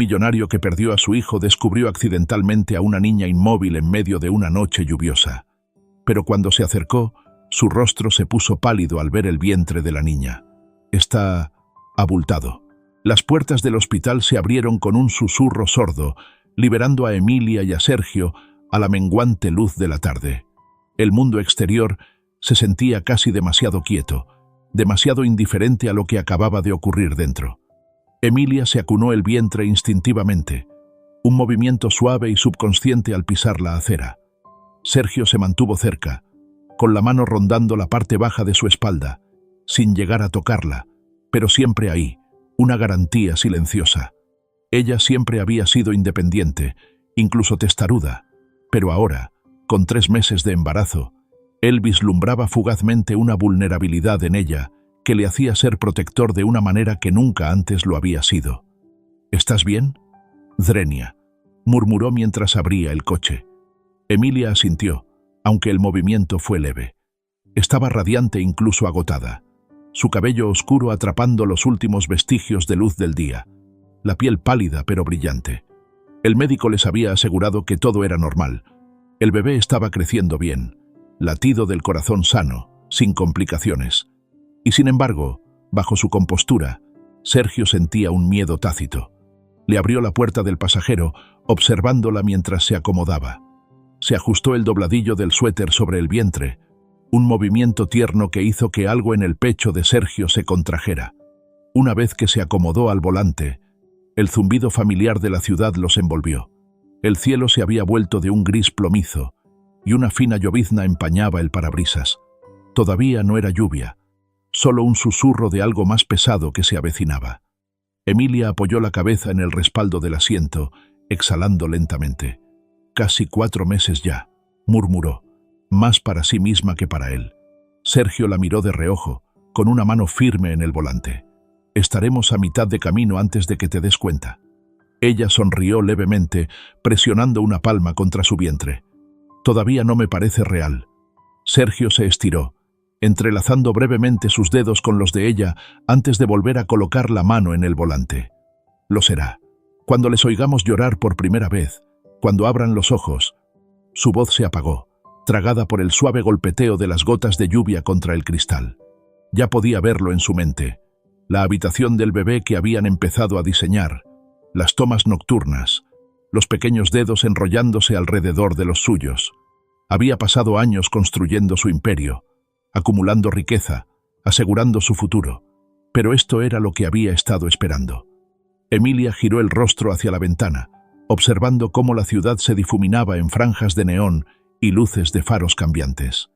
millonario que perdió a su hijo descubrió accidentalmente a una niña inmóvil en medio de una noche lluviosa. Pero cuando se acercó, su rostro se puso pálido al ver el vientre de la niña. Está abultado. Las puertas del hospital se abrieron con un susurro sordo, liberando a Emilia y a Sergio a la menguante luz de la tarde. El mundo exterior se sentía casi demasiado quieto, demasiado indiferente a lo que acababa de ocurrir dentro. Emilia se acunó el vientre instintivamente, un movimiento suave y subconsciente al pisar la acera. Sergio se mantuvo cerca, con la mano rondando la parte baja de su espalda, sin llegar a tocarla, pero siempre ahí, una garantía silenciosa. Ella siempre había sido independiente, incluso testaruda, pero ahora, con 3 meses de embarazo, él vislumbraba fugazmente una vulnerabilidad en ella que le hacía ser protector de una manera que nunca antes lo había sido. «¿Estás bien?» «Drenia», murmuró mientras abría el coche. Emilia asintió, aunque el movimiento fue leve. Estaba radiante, incluso agotada, su cabello oscuro atrapando los últimos vestigios de luz del día, la piel pálida pero brillante. El médico les había asegurado que todo era normal. El bebé estaba creciendo bien, latido del corazón sano, sin complicaciones. Y sin embargo, bajo su compostura, Sergio sentía un miedo tácito. Le abrió la puerta del pasajero, observándola mientras se acomodaba. Se ajustó el dobladillo del suéter sobre el vientre, un movimiento tierno que hizo que algo en el pecho de Sergio se contrajera. Una vez que se acomodó al volante, el zumbido familiar de la ciudad los envolvió. El cielo se había vuelto de un gris plomizo, y una fina llovizna empañaba el parabrisas. Todavía no era lluvia, solo un susurro de algo más pesado que se avecinaba. Emilia apoyó la cabeza en el respaldo del asiento, exhalando lentamente. «Casi 4 meses ya», murmuró, más para sí misma que para él. Sergio la miró de reojo, con una mano firme en el volante. «Estaremos a mitad de camino antes de que te des cuenta». Ella sonrió levemente, presionando una palma contra su vientre. «Todavía no me parece real». Sergio se estiró, entrelazando brevemente sus dedos con los de ella antes de volver a colocar la mano en el volante. «Lo será. Cuando les oigamos llorar por primera vez, cuando abran los ojos». Su voz se apagó, tragada por el suave golpeteo de las gotas de lluvia contra el cristal. Ya podía verlo en su mente. La habitación del bebé que habían empezado a diseñar, las tomas nocturnas, los pequeños dedos enrollándose alrededor de los suyos. Había pasado años construyendo su imperio, acumulando riqueza, asegurando su futuro, pero esto era lo que había estado esperando. Emilia giró el rostro hacia la ventana, observando cómo la ciudad se difuminaba en franjas de neón y luces de faros cambiantes.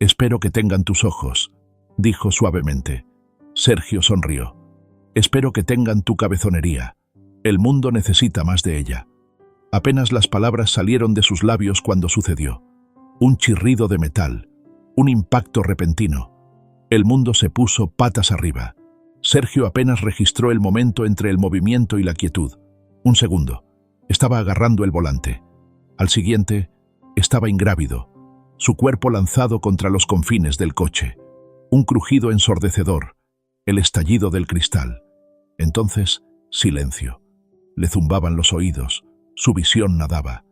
«Espero que tengan tus ojos», dijo suavemente. Sergio sonrió. «Espero que tengan tu cabezonería. El mundo necesita más de ella». Apenas las palabras salieron de sus labios cuando sucedió. Un chirrido de metal, un impacto repentino. El mundo se puso patas arriba. Sergio apenas registró el momento entre el movimiento y la quietud. Un segundo. Estaba agarrando el volante. Al siguiente, estaba ingrávido, su cuerpo lanzado contra los confines del coche. Un crujido ensordecedor, el estallido del cristal. Entonces, silencio. Le zumbaban los oídos, su visión nadaba.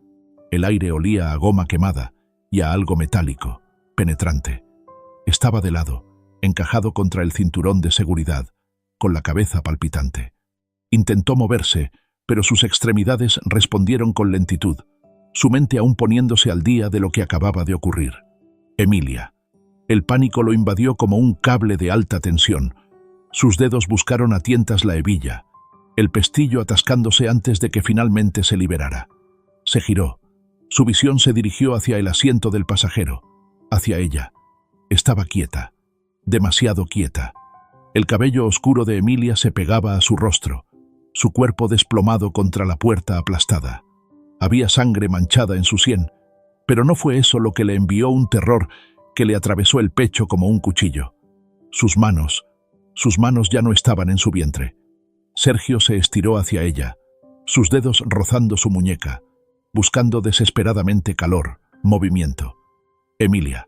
El aire olía a goma quemada y a algo metálico, penetrante. Estaba de lado, encajado contra el cinturón de seguridad, con la cabeza palpitante. Intentó moverse, pero sus extremidades respondieron con lentitud, su mente aún poniéndose al día de lo que acababa de ocurrir. Emilia. El pánico lo invadió como un cable de alta tensión. Sus dedos buscaron a tientas la hebilla, el pestillo atascándose antes de que finalmente se liberara. Se giró. Su visión se dirigió hacia el asiento del pasajero, hacia ella. Estaba quieta, demasiado quieta. El cabello oscuro de Emilia se pegaba a su rostro, su cuerpo desplomado contra la puerta aplastada. Había sangre manchada en su sien, pero no fue eso lo que le envió un terror que le atravesó el pecho como un cuchillo. Sus manos ya no estaban en su vientre. Sergio se estiró hacia ella, sus dedos rozando su muñeca, buscando desesperadamente calor, movimiento. «Emilia».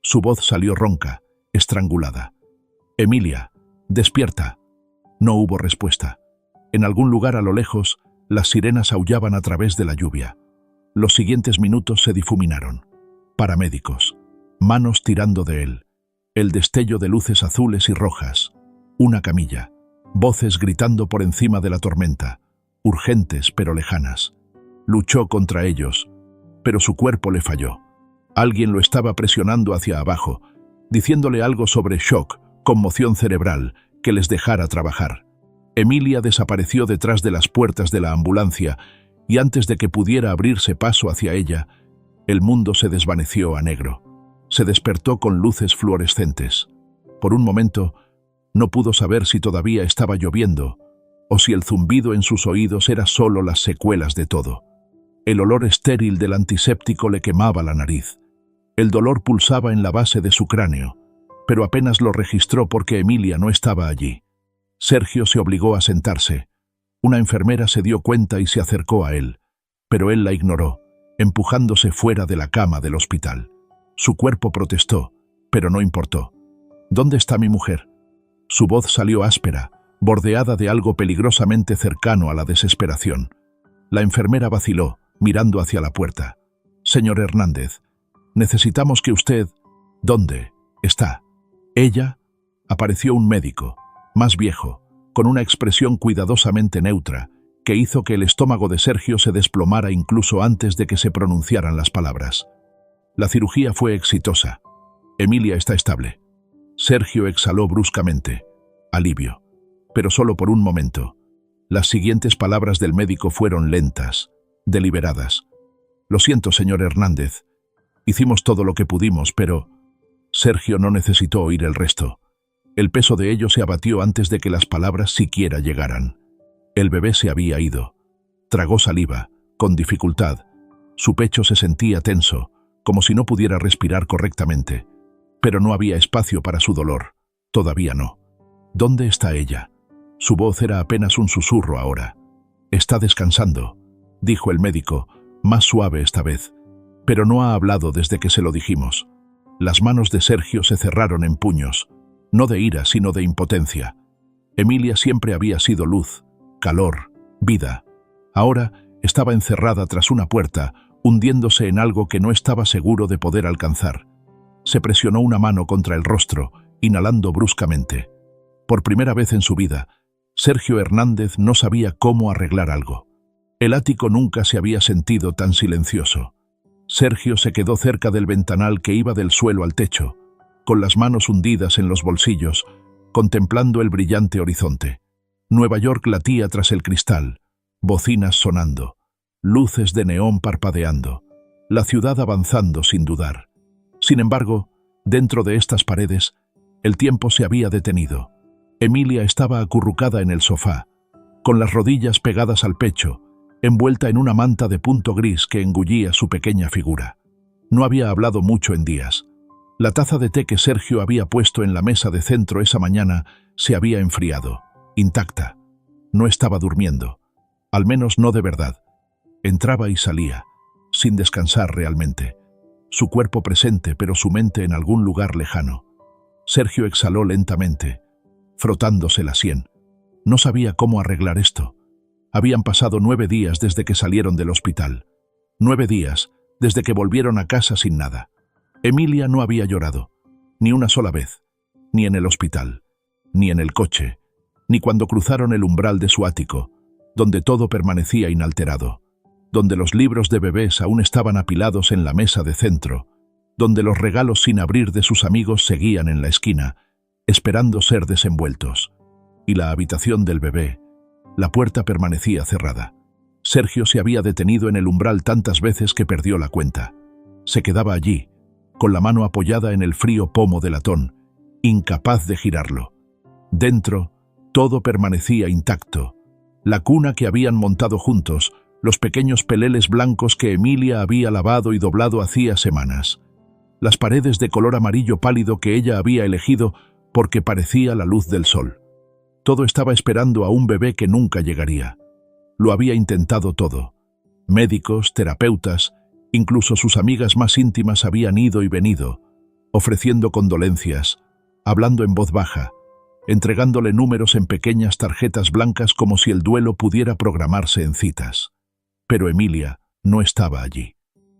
Su voz salió ronca, estrangulada. «Emilia, despierta». No hubo respuesta. En algún lugar a lo lejos, Las sirenas aullaban a través de la lluvia. Los siguientes minutos se difuminaron. Paramédicos, manos tirando de él, el destello de luces azules y rojas, una camilla, voces gritando por encima de la tormenta, urgentes pero lejanas. Luchó contra ellos, pero su cuerpo le falló. Alguien lo estaba presionando hacia abajo, diciéndole algo sobre shock, conmoción cerebral, que les dejara trabajar. Emilia desapareció detrás de las puertas de la ambulancia y antes de que pudiera abrirse paso hacia ella, el mundo se desvaneció a negro. Se despertó con luces fluorescentes. Por un momento, no pudo saber si todavía estaba lloviendo o si el zumbido en sus oídos era solo las secuelas de todo. El olor estéril del antiséptico le quemaba la nariz. El dolor pulsaba en la base de su cráneo, pero apenas lo registró porque Emilia no estaba allí. Sergio se obligó a sentarse. Una enfermera se dio cuenta y se acercó a él, pero él la ignoró, empujándose fuera de la cama del hospital. Su cuerpo protestó, pero no importó. ¿Dónde está mi mujer? Su voz salió áspera, bordeada de algo peligrosamente cercano a la desesperación. La enfermera vaciló, mirando hacia la puerta. Señor Hernández, necesitamos que usted... ¿Dónde está? Ella. Apareció un médico, más viejo, con una expresión cuidadosamente neutra, que hizo que el estómago de Sergio se desplomara incluso antes de que se pronunciaran las palabras. La cirugía fue exitosa. Emilia está estable. Sergio exhaló bruscamente. Alivio. Pero solo por un momento. Las siguientes palabras del médico fueron lentas, deliberadas. Lo siento, señor Hernández. Hicimos todo lo que pudimos, pero... Sergio no necesitó oír el resto. El peso de ello se abatió antes de que las palabras siquiera llegaran. El bebé se había ido. Tragó saliva, con dificultad. Su pecho se sentía tenso, como si no pudiera respirar correctamente. Pero no había espacio para su dolor. Todavía no. ¿Dónde está ella? Su voz era apenas un susurro ahora. Está descansando, dijo el médico, más suave esta vez. Pero no ha hablado desde que se lo dijimos. Las manos de Sergio se cerraron en puños, no de ira, sino de impotencia. Emilia siempre había sido luz, calor, vida. Ahora estaba encerrada tras una puerta, hundiéndose en algo que no estaba seguro de poder alcanzar. Se presionó una mano contra el rostro, inhalando bruscamente. Por primera vez en su vida, Sergio Hernández no sabía cómo arreglar algo. El ático nunca se había sentido tan silencioso. Sergio se quedó cerca del ventanal que iba del suelo al techo, con las manos hundidas en los bolsillos, contemplando el brillante horizonte. Nueva York latía tras el cristal, bocinas sonando, luces de neón parpadeando, la ciudad avanzando sin dudar. Sin embargo, dentro de estas paredes, el tiempo se había detenido. Emilia estaba acurrucada en el sofá, con las rodillas pegadas al pecho, envuelta en una manta de punto gris que engullía su pequeña figura. No había hablado mucho en días. La taza de té que Sergio había puesto en la mesa de centro esa mañana se había enfriado, intacta. No estaba durmiendo, al menos no de verdad. Entraba y salía, sin descansar realmente. Su cuerpo presente, pero su mente en algún lugar lejano. Sergio exhaló lentamente, frotándose la sien. No sabía cómo arreglar esto. Habían pasado 9 días desde que salieron del hospital. 9 días desde que volvieron a casa sin nada. Emilia no había llorado, ni una sola vez, ni en el hospital, ni en el coche, ni cuando cruzaron el umbral de su ático, donde todo permanecía inalterado, donde los libros de bebés aún estaban apilados en la mesa de centro, donde los regalos sin abrir de sus amigos seguían en la esquina, esperando ser desenvueltos. Y la habitación del bebé, la puerta permanecía cerrada. Sergio se había detenido en el umbral tantas veces que perdió la cuenta. Se quedaba allí, con la mano apoyada en el frío pomo de latón, incapaz de girarlo. Dentro, todo permanecía intacto. La cuna que habían montado juntos, los pequeños peleles blancos que Emilia había lavado y doblado hacía semanas. Las paredes de color amarillo pálido que ella había elegido porque parecía la luz del sol. Todo estaba esperando a un bebé que nunca llegaría. Lo había intentado todo. Médicos, terapeutas, incluso sus amigas más íntimas habían ido y venido, ofreciendo condolencias, hablando en voz baja, entregándole números en pequeñas tarjetas blancas como si el duelo pudiera programarse en citas. Pero Emilia no estaba allí.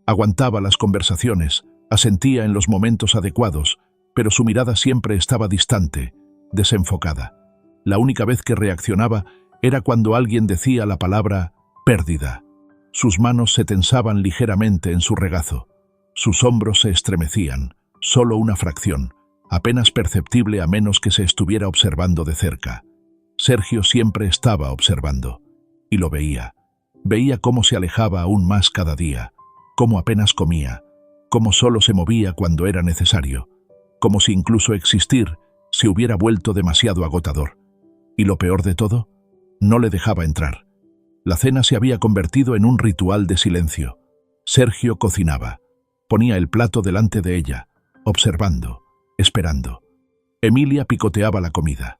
Aguantaba las conversaciones, asentía en los momentos adecuados, pero su mirada siempre estaba distante, desenfocada. La única vez que reaccionaba era cuando alguien decía la palabra pérdida. Sus manos se tensaban ligeramente en su regazo. Sus hombros se estremecían, solo una fracción, apenas perceptible a menos que se estuviera observando de cerca. Sergio siempre estaba observando, y lo veía. Veía cómo se alejaba aún más cada día, cómo apenas comía, cómo solo se movía cuando era necesario, como si incluso existir se hubiera vuelto demasiado agotador. Y lo peor de todo, no le dejaba entrar. La cena se había convertido en un ritual de silencio. Sergio cocinaba. Ponía el plato delante de ella, observando, esperando. Emilia picoteaba la comida.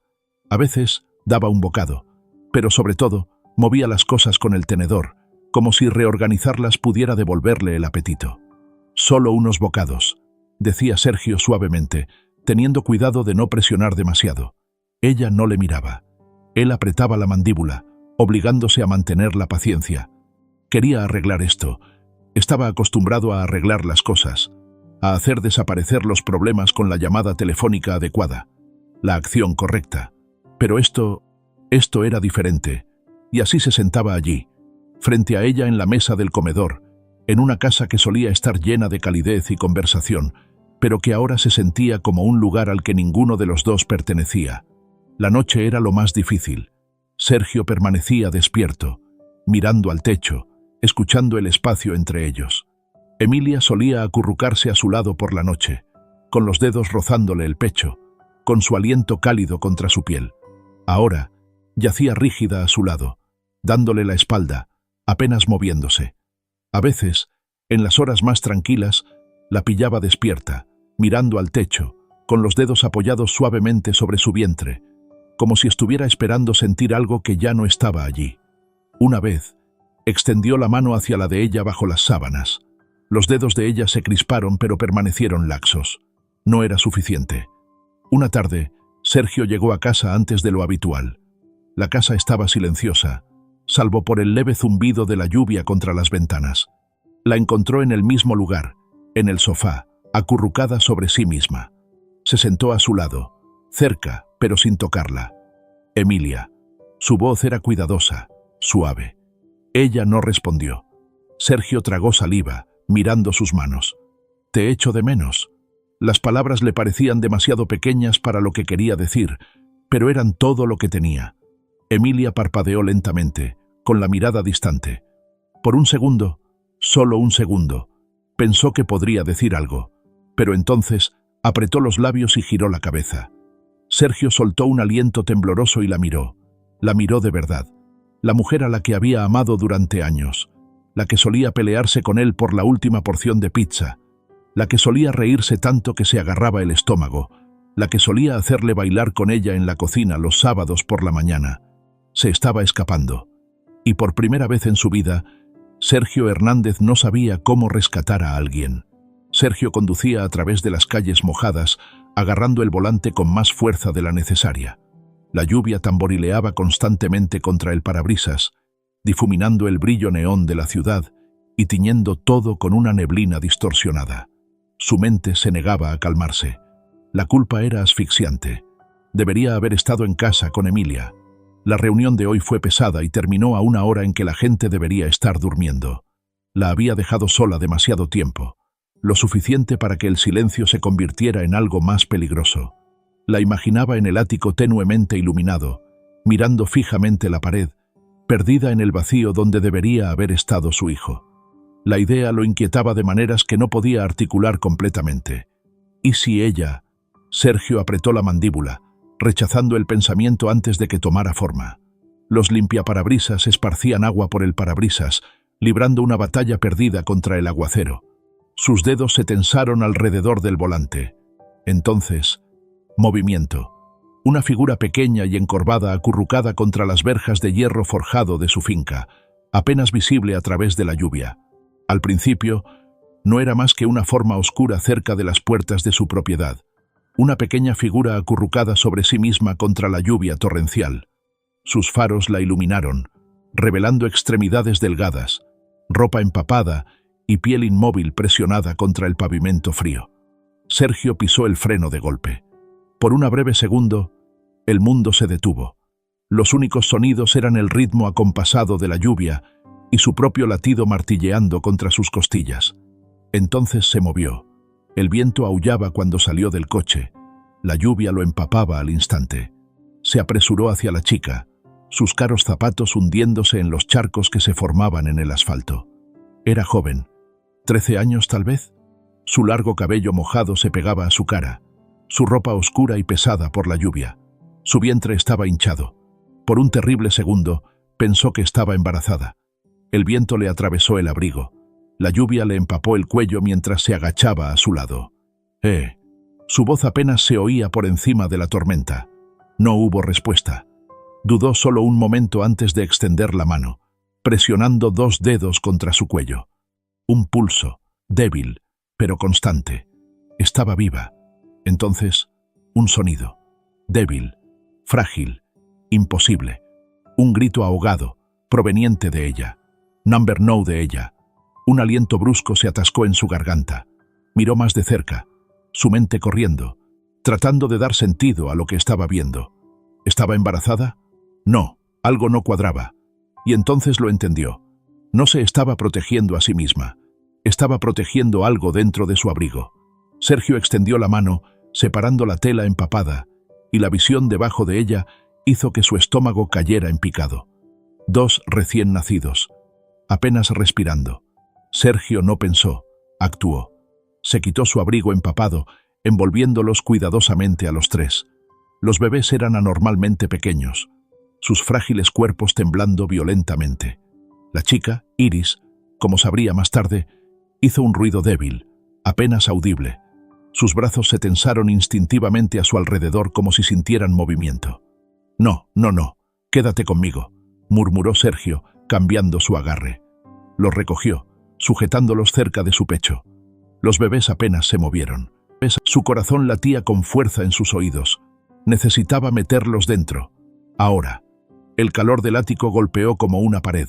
A veces daba un bocado, pero sobre todo movía las cosas con el tenedor, como si reorganizarlas pudiera devolverle el apetito. «Solo unos bocados», decía Sergio suavemente, teniendo cuidado de no presionar demasiado. Ella no le miraba. Él apretaba la mandíbula, obligándose a mantener la paciencia. Quería arreglar esto. Estaba acostumbrado a arreglar las cosas, a hacer desaparecer los problemas con la llamada telefónica adecuada, la acción correcta. Pero esto era diferente, y así se sentaba allí, frente a ella en la mesa del comedor, en una casa que solía estar llena de calidez y conversación, pero que ahora se sentía como un lugar al que ninguno de los dos pertenecía. La noche era lo más difícil. Sergio permanecía despierto, mirando al techo, escuchando el espacio entre ellos. Emilia solía acurrucarse a su lado por la noche, con los dedos rozándole el pecho, con su aliento cálido contra su piel. Ahora, yacía rígida a su lado, dándole la espalda, apenas moviéndose. A veces, en las horas más tranquilas, la pillaba despierta, mirando al techo, con los dedos apoyados suavemente sobre su vientre, como si estuviera esperando sentir algo que ya no estaba allí. Una vez, extendió la mano hacia la de ella bajo las sábanas. Los dedos de ella se crisparon pero permanecieron laxos. No era suficiente. Una tarde, Sergio llegó a casa antes de lo habitual. La casa estaba silenciosa, salvo por el leve zumbido de la lluvia contra las ventanas. La encontró en el mismo lugar, en el sofá, acurrucada sobre sí misma. Se sentó a su lado, cerca, pero sin tocarla. Emilia. Su voz era cuidadosa, suave. Ella no respondió. Sergio tragó saliva, mirando sus manos. «Te echo de menos». Las palabras le parecían demasiado pequeñas para lo que quería decir, pero eran todo lo que tenía. Emilia parpadeó lentamente, con la mirada distante. Por un segundo, solo un segundo, pensó que podría decir algo, pero entonces apretó los labios y giró la cabeza. Sergio soltó un aliento tembloroso y la miró de verdad. La mujer a la que había amado durante años, la que solía pelearse con él por la última porción de pizza, la que solía reírse tanto que se agarraba el estómago, la que solía hacerle bailar con ella en la cocina los sábados por la mañana. Se estaba escapando. Y por primera vez en su vida, Sergio Hernández no sabía cómo rescatar a alguien. Sergio conducía a través de las calles mojadas, agarrando el volante con más fuerza de la necesaria. La lluvia tamborileaba constantemente contra el parabrisas, difuminando el brillo neón de la ciudad y tiñendo todo con una neblina distorsionada. Su mente se negaba a calmarse. La culpa era asfixiante. Debería haber estado en casa con Emilia. La reunión de hoy fue pesada y terminó a una hora en que la gente debería estar durmiendo. La había dejado sola demasiado tiempo, lo suficiente para que el silencio se convirtiera en algo más peligroso. La imaginaba en el ático tenuemente iluminado, mirando fijamente la pared, perdida en el vacío donde debería haber estado su hijo. La idea lo inquietaba de maneras que no podía articular completamente. ¿Y si ella? Sergio apretó la mandíbula, rechazando el pensamiento antes de que tomara forma. Los limpiaparabrisas esparcían agua por el parabrisas, librando una batalla perdida contra el aguacero. Sus dedos se tensaron alrededor del volante. Entonces, movimiento. Una figura pequeña y encorvada acurrucada contra las verjas de hierro forjado de su finca, apenas visible a través de la lluvia. Al principio, no era más que una forma oscura cerca de las puertas de su propiedad. una pequeña figura acurrucada sobre sí misma contra la lluvia torrencial. Sus faros la iluminaron, revelando extremidades delgadas, ropa empapada y piel inmóvil presionada contra el pavimento frío. Sergio pisó el freno de golpe. Por un breve segundo, el mundo se detuvo. Los únicos sonidos eran el ritmo acompasado de la lluvia y su propio latido martilleando contra sus costillas. Entonces se movió. El viento aullaba cuando salió del coche. La lluvia lo empapaba al instante. Se apresuró hacia la chica, sus caros zapatos hundiéndose en los charcos que se formaban en el asfalto. Era joven, 13 años tal vez. Su largo cabello mojado se pegaba a su cara, su ropa oscura y pesada por la lluvia. Su vientre estaba hinchado. Por un terrible segundo, pensó que estaba embarazada. El viento le atravesó el abrigo. La lluvia le empapó el cuello mientras se agachaba a su lado. Su voz apenas se oía por encima de la tormenta. No hubo respuesta. Dudó solo un momento antes de extender la mano, presionando 2 dedos contra su cuello. Un pulso, débil, pero constante. Estaba viva. Entonces, un sonido. Débil, frágil, imposible. Un grito ahogado, proveniente de ella. Number no de ella. Un aliento brusco se atascó en su garganta. Miró más de cerca, su mente corriendo, tratando de dar sentido a lo que estaba viendo. ¿Estaba embarazada? No, algo no cuadraba. Y entonces lo entendió. No se estaba protegiendo a sí misma. Estaba protegiendo algo dentro de su abrigo. Sergio extendió la mano, separando la tela empapada, y la visión debajo de ella hizo que su estómago cayera en picado. 2 recién nacidos, apenas respirando. Sergio no pensó, actuó. Se quitó su abrigo empapado, envolviéndolos cuidadosamente a los 3. Los bebés eran anormalmente pequeños, sus frágiles cuerpos temblando violentamente. La chica, Iris, como sabría más tarde, hizo un ruido débil, apenas audible. Sus brazos se tensaron instintivamente a su alrededor como si sintieran movimiento. No, quédate conmigo, murmuró Sergio, cambiando su agarre. Los recogió, sujetándolos cerca de su pecho. Los bebés apenas se movieron. Su corazón latía con fuerza en sus oídos. Necesitaba meterlos dentro. Ahora. El calor del ático golpeó como una pared.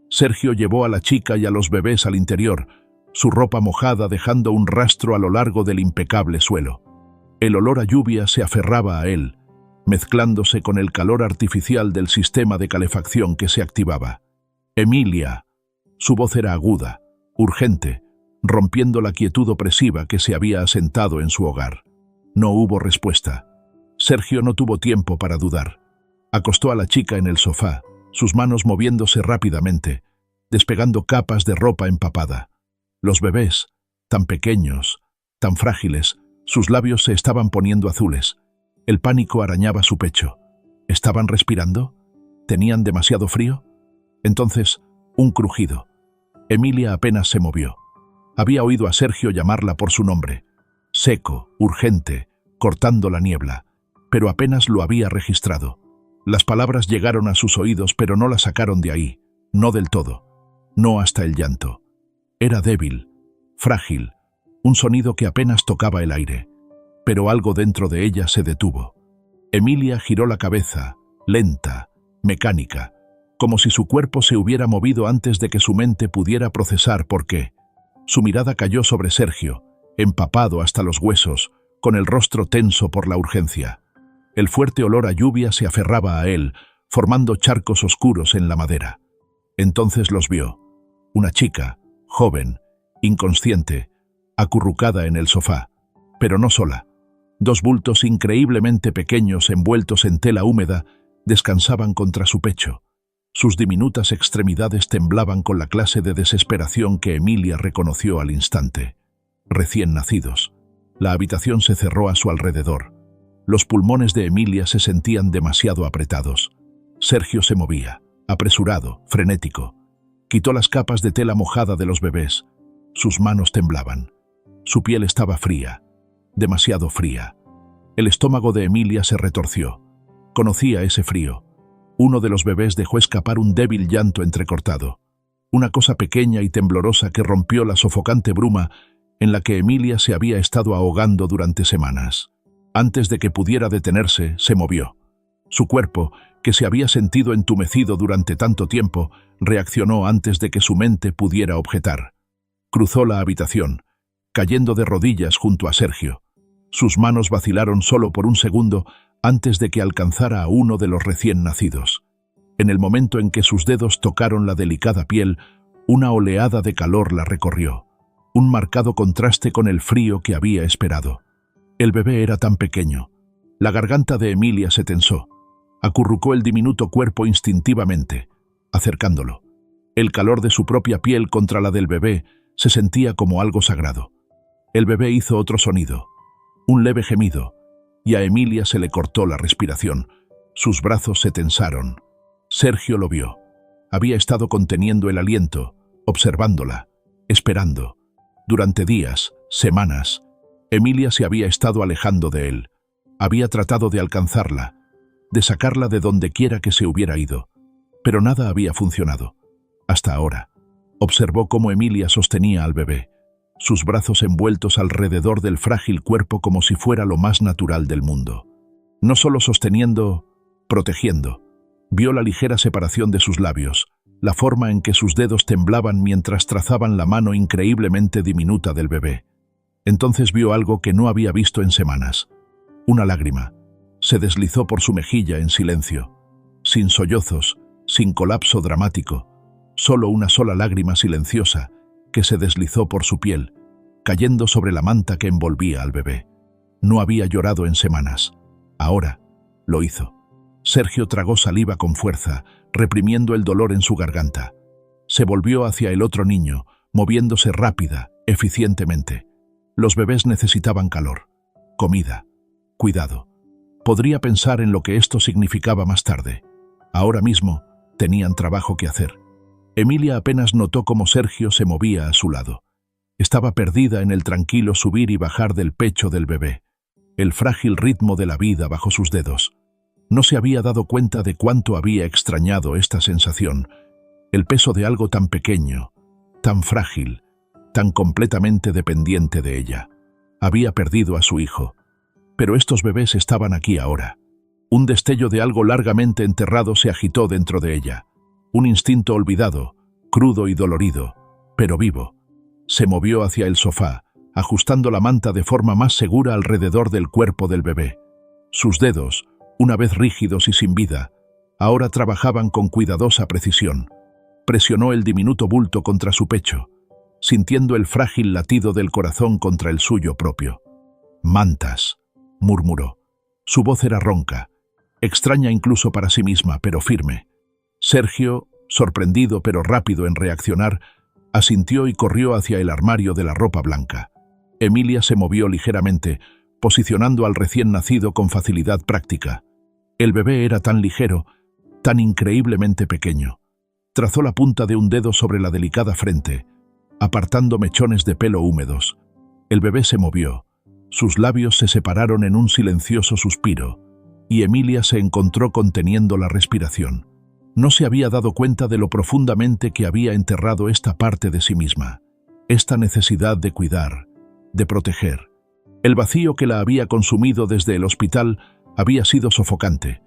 Sergio llevó a la chica y a los bebés al interior, su ropa mojada dejando un rastro a lo largo del impecable suelo. El olor a lluvia se aferraba a él, mezclándose con el calor artificial del sistema de calefacción que se activaba. «Emilia». Su voz era aguda, urgente, rompiendo la quietud opresiva que se había asentado en su hogar. No hubo respuesta. Sergio no tuvo tiempo para dudar. Acostó a la chica en el sofá, sus manos moviéndose rápidamente, despegando capas de ropa empapada. Los bebés, tan pequeños, tan frágiles, sus labios se estaban poniendo azules. El pánico arañaba su pecho. ¿Estaban respirando? ¿Tenían demasiado frío? Entonces, un crujido. Emilia apenas se movió. Había oído a Sergio llamarla por su nombre. Seco, urgente, cortando la niebla, pero apenas lo había registrado. Las palabras llegaron a sus oídos, pero no la sacaron de ahí, no del todo, no hasta el llanto. Era débil, frágil, un sonido que apenas tocaba el aire, pero algo dentro de ella se detuvo. Emilia giró la cabeza, lenta, mecánica, como si su cuerpo se hubiera movido antes de que su mente pudiera procesar por qué. Su mirada cayó sobre Sergio, empapado hasta los huesos, con el rostro tenso por la urgencia. El fuerte olor a lluvia se aferraba a él, formando charcos oscuros en la madera. Entonces los vio. Una chica, joven, inconsciente, acurrucada en el sofá, pero no sola. 2 bultos increíblemente pequeños envueltos en tela húmeda descansaban contra su pecho. Sus diminutas extremidades temblaban con la clase de desesperación que Emilia reconoció al instante. Recién nacidos. La habitación se cerró a su alrededor. Los pulmones de Emilia se sentían demasiado apretados. Sergio se movía, apresurado, frenético. Quitó las capas de tela mojada de los bebés. Sus manos temblaban. Su piel estaba fría, demasiado fría. El estómago de Emilia se retorció. Conocía ese frío. Uno de los bebés dejó escapar un débil llanto entrecortado. Una cosa pequeña y temblorosa que rompió la sofocante bruma en la que Emilia se había estado ahogando durante semanas. Antes de que pudiera detenerse, se movió. Su cuerpo, que se había sentido entumecido durante tanto tiempo, reaccionó antes de que su mente pudiera objetar. Cruzó la habitación, cayendo de rodillas junto a Sergio. Sus manos vacilaron solo por un segundo antes de que alcanzara a uno de los recién nacidos. En el momento en que sus dedos tocaron la delicada piel, una oleada de calor la recorrió, un marcado contraste con el frío que había esperado. El bebé era tan pequeño. La garganta de Emilia se tensó. Acurrucó el diminuto cuerpo instintivamente, acercándolo. El calor de su propia piel contra la del bebé se sentía como algo sagrado. El bebé hizo otro sonido, un leve gemido, y a Emilia se le cortó la respiración. Sus brazos se tensaron. Sergio lo vio. Había estado conteniendo el aliento, observándola, esperando. Durante días, semanas, Emilia se había estado alejando de él. Había tratado de alcanzarla, de sacarla de donde quiera que se hubiera ido, pero nada había funcionado. Hasta ahora, observó cómo Emilia sostenía al bebé, sus brazos envueltos alrededor del frágil cuerpo como si fuera lo más natural del mundo. No solo sosteniendo, protegiendo. Vio la ligera separación de sus labios, la forma en que sus dedos temblaban mientras trazaban la mano increíblemente diminuta del bebé. Entonces vio algo que no había visto en semanas. Una lágrima. Se deslizó por su mejilla en silencio, sin sollozos, sin colapso dramático, solo una sola lágrima silenciosa que se deslizó por su piel, cayendo sobre la manta que envolvía al bebé. No había llorado en semanas. Ahora lo hizo. Sergio tragó saliva con fuerza, reprimiendo el dolor en su garganta. Se volvió hacia el otro niño, moviéndose rápida, eficientemente. Los bebés necesitaban calor, comida, cuidado. Podría pensar en lo que esto significaba más tarde. Ahora mismo tenían trabajo que hacer. Emilia apenas notó cómo Sergio se movía a su lado. Estaba perdida en el tranquilo subir y bajar del pecho del bebé, el frágil ritmo de la vida bajo sus dedos. No se había dado cuenta de cuánto había extrañado esta sensación, el peso de algo tan pequeño, tan frágil, tan completamente dependiente de ella. Había perdido a su hijo, pero estos bebés estaban aquí ahora. Un destello de algo largamente enterrado se agitó dentro de ella. Un instinto olvidado, crudo y dolorido, pero vivo. Se movió hacia el sofá, ajustando la manta de forma más segura alrededor del cuerpo del bebé. Sus dedos, una vez rígidos y sin vida, ahora trabajaban con cuidadosa precisión. Presionó el diminuto bulto contra su pecho, sintiendo el frágil latido del corazón contra el suyo propio. «Mantas», murmuró. Su voz era ronca, extraña incluso para sí misma, pero firme. Sergio, sorprendido pero rápido en reaccionar, asintió y corrió hacia el armario de la ropa blanca. Emilia se movió ligeramente, posicionando al recién nacido con facilidad práctica. El bebé era tan ligero, tan increíblemente pequeño. Trazó la punta de un dedo sobre la delicada frente, apartando mechones de pelo húmedos. El bebé se movió. Sus labios se separaron en un silencioso suspiro, y Emilia se encontró conteniendo la respiración. No se había dado cuenta de lo profundamente que había enterrado esta parte de sí misma, esta necesidad de cuidar, de proteger. El vacío que la había consumido desde el hospital había sido sofocante,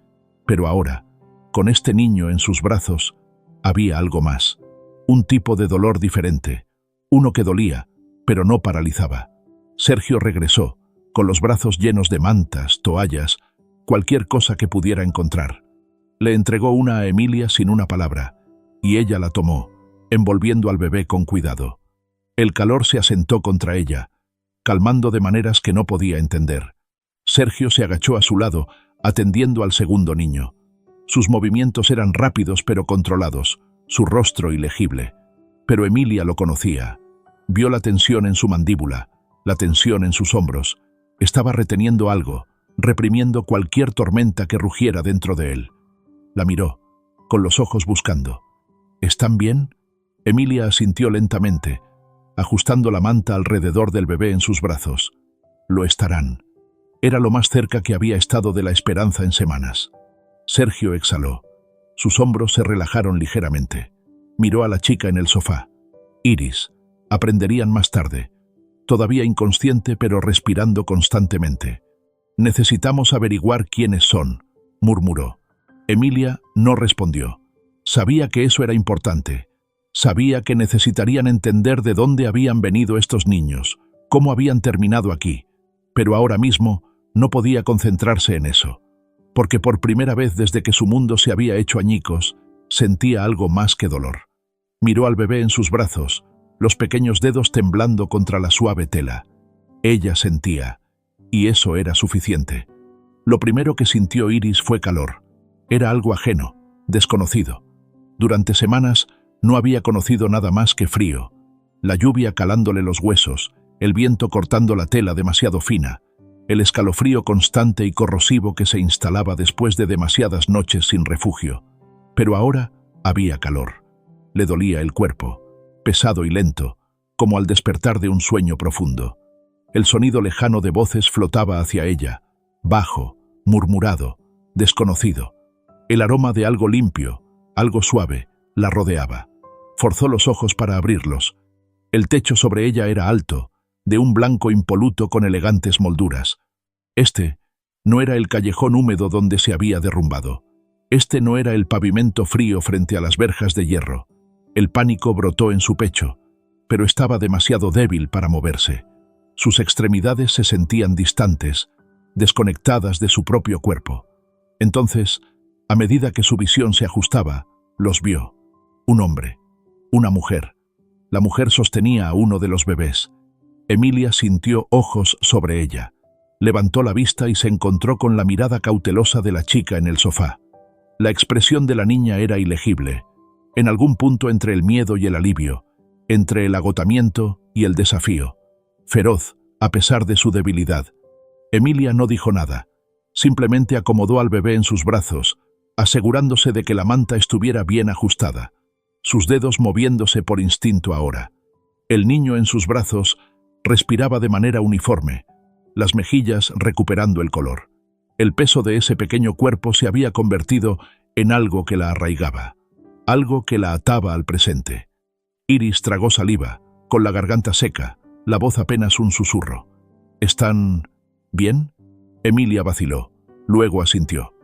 pero ahora, con este niño en sus brazos, había algo más, un tipo de dolor diferente, uno que dolía, pero no paralizaba. Sergio regresó, con los brazos llenos de mantas, toallas, cualquier cosa que pudiera encontrar. Le entregó una a Emilia sin una palabra, y ella la tomó, envolviendo al bebé con cuidado. El calor se asentó contra ella, calmando de maneras que no podía entender. Sergio se agachó a su lado, atendiendo al segundo niño. Sus movimientos eran rápidos pero controlados, su rostro ilegible. Pero Emilia lo conocía. Vio la tensión en su mandíbula, la tensión en sus hombros. Estaba reteniendo algo, reprimiendo cualquier tormenta que rugiera dentro de él. La miró, con los ojos buscando. ¿Están bien? Emilia asintió lentamente, ajustando la manta alrededor del bebé en sus brazos. Lo estarán. Era lo más cerca que había estado de la esperanza en semanas. Sergio exhaló. Sus hombros se relajaron ligeramente. Miró a la chica en el sofá. Iris. Aprenderían más tarde. Todavía inconsciente pero respirando constantemente. Necesitamos averiguar quiénes son, murmuró. Emilia no respondió. Sabía que eso era importante. Sabía que necesitarían entender de dónde habían venido estos niños, cómo habían terminado aquí, pero ahora mismo no podía concentrarse en eso, porque por primera vez desde que su mundo se había hecho añicos, sentía algo más que dolor. Miró al bebé en sus brazos, los pequeños dedos temblando contra la suave tela. Ella sentía, y eso era suficiente. Lo primero que sintió Iris fue calor. Era algo ajeno, desconocido. Durante semanas no había conocido nada más que frío. La lluvia calándole los huesos, el viento cortando la tela demasiado fina, el escalofrío constante y corrosivo que se instalaba después de demasiadas noches sin refugio. Pero ahora había calor. Le dolía el cuerpo, pesado y lento, como al despertar de un sueño profundo. El sonido lejano de voces flotaba hacia ella, bajo, murmurado, desconocido. El aroma de algo limpio, algo suave, la rodeaba. Forzó los ojos para abrirlos. El techo sobre ella era alto, de un blanco impoluto con elegantes molduras. Este no era el callejón húmedo donde se había derrumbado. Este no era el pavimento frío frente a las verjas de hierro. El pánico brotó en su pecho, pero estaba demasiado débil para moverse. Sus extremidades se sentían distantes, desconectadas de su propio cuerpo. Entonces, a medida que su visión se ajustaba, los vio. Un hombre, una mujer. La mujer sostenía a uno de los bebés. Emilia sintió ojos sobre ella. Levantó la vista y se encontró con la mirada cautelosa de la chica en el sofá. La expresión de la niña era ilegible, en algún punto entre el miedo y el alivio, entre el agotamiento y el desafío. Feroz, a pesar de su debilidad. Emilia no dijo nada. Simplemente acomodó al bebé en sus brazos, asegurándose de que la manta estuviera bien ajustada, sus dedos moviéndose por instinto ahora. El niño en sus brazos respiraba de manera uniforme, las mejillas recuperando el color. El peso de ese pequeño cuerpo se había convertido en algo que la arraigaba, algo que la ataba al presente. Iris tragó saliva, con la garganta seca, la voz apenas un susurro. ¿Están bien? Emilia vaciló, luego asintió.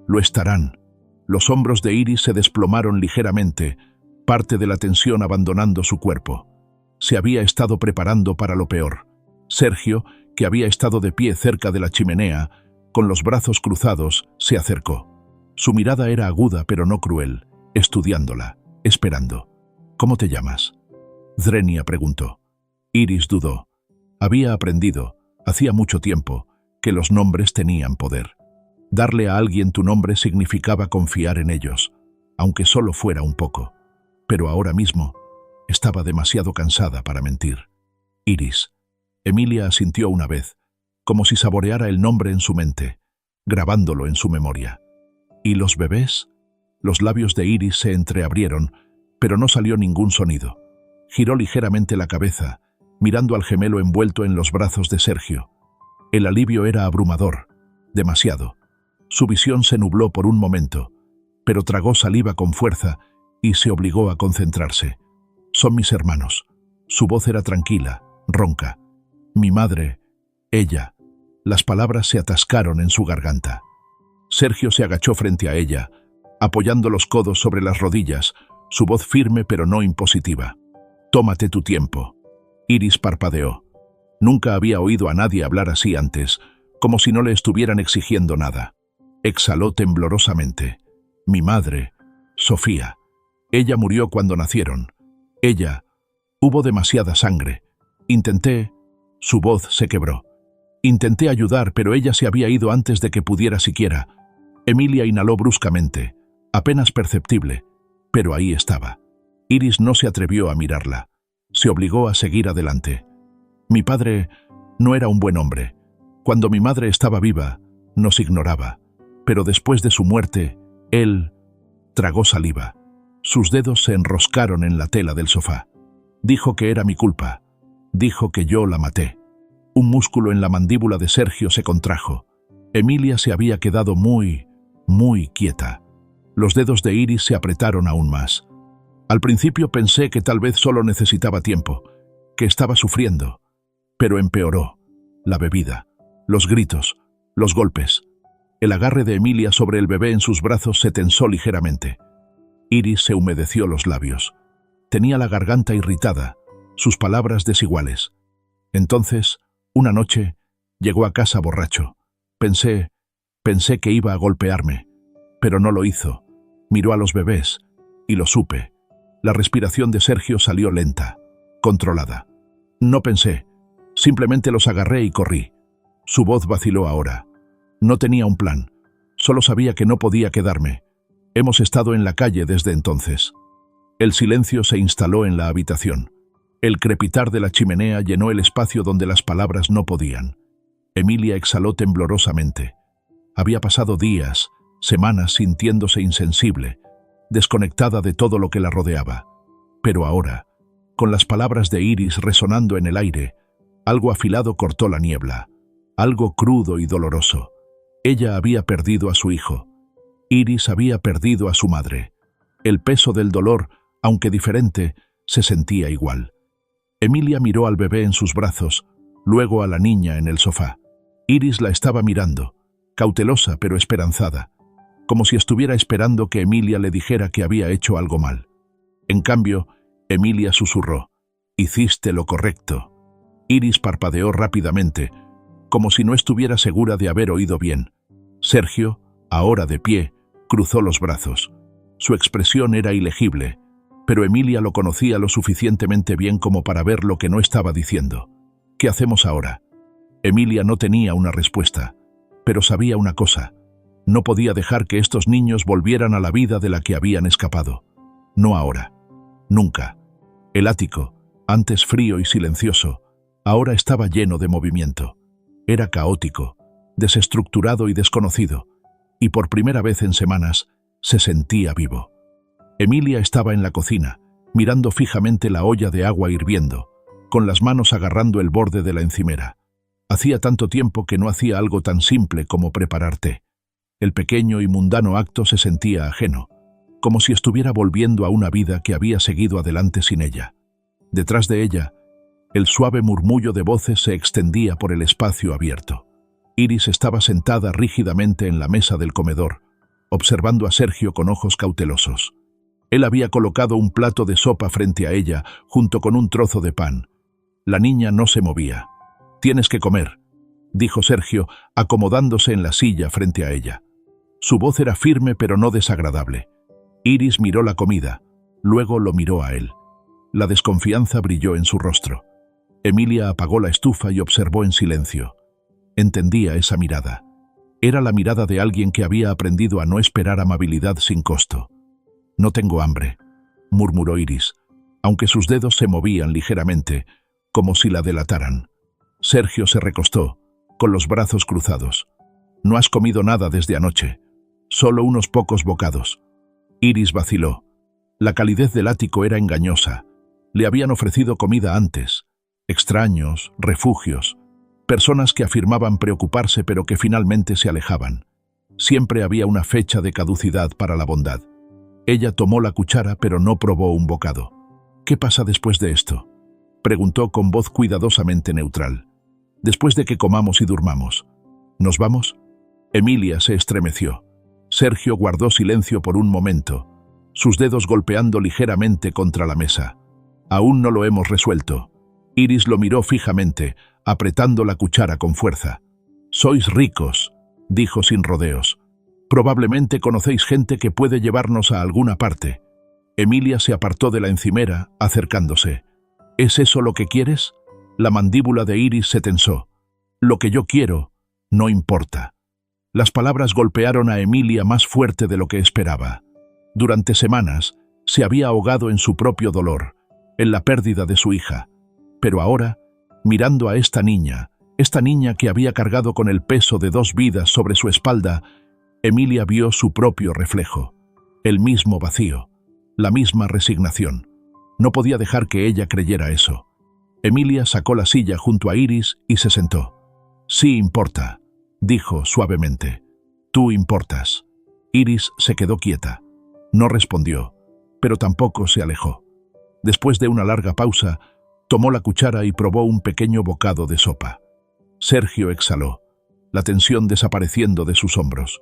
Lo estarán. Los hombros de Iris se desplomaron ligeramente, parte de la tensión abandonando su cuerpo. Se había estado preparando para lo peor. Sergio, que había estado de pie cerca de la chimenea, con los brazos cruzados, se acercó. Su mirada era aguda pero no cruel, estudiándola, esperando. ¿Cómo te llamas? Zrenia preguntó. Iris dudó. Había aprendido, hacía mucho tiempo, que los nombres tenían poder. Darle a alguien tu nombre significaba confiar en ellos, aunque solo fuera un poco. Pero ahora mismo estaba demasiado cansada para mentir. Iris. Emilia asintió una vez, como si saboreara el nombre en su mente, grabándolo en su memoria. ¿Y los bebés? Los labios de Iris se entreabrieron, pero no salió ningún sonido. Giró ligeramente la cabeza, mirando al gemelo envuelto en los brazos de Sergio. El alivio era abrumador, demasiado. Su visión se nubló por un momento, pero tragó saliva con fuerza y se obligó a concentrarse. Son mis hermanos. Su voz era tranquila, ronca. Mi madre, ella. Las palabras se atascaron en su garganta. Sergio se agachó frente a ella, apoyando los codos sobre las rodillas, su voz firme pero no impositiva. Tómate tu tiempo. Iris parpadeó. Nunca había oído a nadie hablar así antes, como si no le estuvieran exigiendo nada. Exhaló temblorosamente. Mi madre, Sofía. Ella murió cuando nacieron. Ella. Hubo demasiada sangre. Intenté. Su voz se quebró. Intenté ayudar, pero ella se había ido antes de que pudiera siquiera. Emilia inhaló bruscamente, apenas perceptible, pero ahí estaba. Iris no se atrevió a mirarla. Se obligó a seguir adelante. Mi padre no era un buen hombre. Cuando mi madre estaba viva, nos ignoraba. Pero después de su muerte, él tragó saliva. Sus dedos se enroscaron en la tela del sofá. Dijo que era mi culpa. Dijo que yo la maté. Un músculo en la mandíbula de Sergio se contrajo. Emilia se había quedado muy quieta. Los dedos de Iris se apretaron aún más. Al principio pensé que tal vez solo necesitaba tiempo, que estaba sufriendo. Pero empeoró. La bebida, los gritos, Los golpes. El agarre de Emilia sobre el bebé en sus brazos se tensó ligeramente. Iris se humedeció los labios. Tenía la garganta irritada, sus palabras desiguales. Entonces, una noche, llegó a casa borracho. Pensé que iba a golpearme, pero no lo hizo. Miró a los bebés, y lo supe. La respiración de Sergio salió lenta, controlada. No pensé, simplemente los agarré y corrí. Su voz vaciló ahora. No tenía un plan, solo sabía que no podía quedarme. Hemos estado en la calle desde entonces. El silencio se instaló en la habitación. El crepitar de la chimenea llenó el espacio donde las palabras no podían. Emilia exhaló temblorosamente. Había pasado días, semanas sintiéndose insensible, desconectada de todo lo que la rodeaba. Pero ahora, con las palabras de Iris resonando en el aire, algo afilado cortó la niebla, algo crudo y doloroso. Ella había perdido a su hijo. Iris había perdido a su madre. El peso del dolor, aunque diferente, se sentía igual. Emilia miró al bebé en sus brazos, luego a la niña en el sofá. Iris la estaba mirando, cautelosa pero esperanzada, como si estuviera esperando que Emilia le dijera que había hecho algo mal. En cambio, Emilia susurró: «Hiciste lo correcto». Iris parpadeó rápidamente, como si no estuviera segura de haber oído bien. Sergio, ahora de pie, cruzó los brazos. Su expresión era ilegible, pero Emilia lo conocía lo suficientemente bien como para ver lo que no estaba diciendo. «¿Qué hacemos ahora?». Emilia no tenía una respuesta, pero sabía una cosa: no podía dejar que estos niños volvieran a la vida de la que habían escapado. No ahora. Nunca. El ático, antes frío y silencioso, ahora estaba lleno de movimiento. Era caótico, desestructurado y desconocido, y por primera vez en semanas se sentía vivo. Emilia estaba en la cocina, mirando fijamente la olla de agua hirviendo, con las manos agarrando el borde de la encimera. Hacía tanto tiempo que no hacía algo tan simple como preparar té. El pequeño y mundano acto se sentía ajeno, como si estuviera volviendo a una vida que había seguido adelante sin ella. Detrás de ella, el suave murmullo de voces se extendía por el espacio abierto. Iris estaba sentada rígidamente en la mesa del comedor, observando a Sergio con ojos cautelosos. Él había colocado un plato de sopa frente a ella, junto con un trozo de pan. La niña no se movía. «Tienes que comer», dijo Sergio, acomodándose en la silla frente a ella. Su voz era firme pero no desagradable. Iris miró la comida, luego lo miró a él. La desconfianza brilló en su rostro. Emilia apagó la estufa y observó en silencio. Entendía esa mirada. Era la mirada de alguien que había aprendido a no esperar amabilidad sin costo. «No tengo hambre», murmuró Iris, aunque sus dedos se movían ligeramente, como si la delataran. Sergio se recostó, con los brazos cruzados. «No has comido nada desde anoche, solo unos pocos bocados». Iris vaciló. La calidez del ático era engañosa. Le habían ofrecido comida antes. Extraños, refugios, personas que afirmaban preocuparse pero que finalmente se alejaban. Siempre había una fecha de caducidad para la bondad. Ella tomó la cuchara pero no probó un bocado. «¿Qué pasa después de esto?», preguntó con voz cuidadosamente neutral. «Después de que comamos y durmamos, ¿nos vamos?». Emilia se estremeció. Sergio guardó silencio por un momento, sus dedos golpeando ligeramente contra la mesa. «Aún no lo hemos resuelto». Iris lo miró fijamente, apretando la cuchara con fuerza. «Sois ricos», dijo sin rodeos. «Probablemente conocéis gente que puede llevarnos a alguna parte». Emilia se apartó de la encimera, acercándose. «¿Es eso lo que quieres?». La mandíbula de Iris se tensó. «Lo que yo quiero no importa». Las palabras golpearon a Emilia más fuerte de lo que esperaba. Durante semanas se había ahogado en su propio dolor, en la pérdida de su hija. Pero ahora, mirando a esta niña que había cargado con el peso de 2 vidas sobre su espalda, Emilia vio su propio reflejo, el mismo vacío, la misma resignación. No podía dejar que ella creyera eso. Emilia sacó la silla junto a Iris y se sentó. «Sí importa», dijo suavemente. «Tú importas». Iris se quedó quieta. No respondió, pero tampoco se alejó. Después de una larga pausa, tomó la cuchara y probó un pequeño bocado de sopa. Sergio exhaló. la tensión desapareciendo de sus hombros.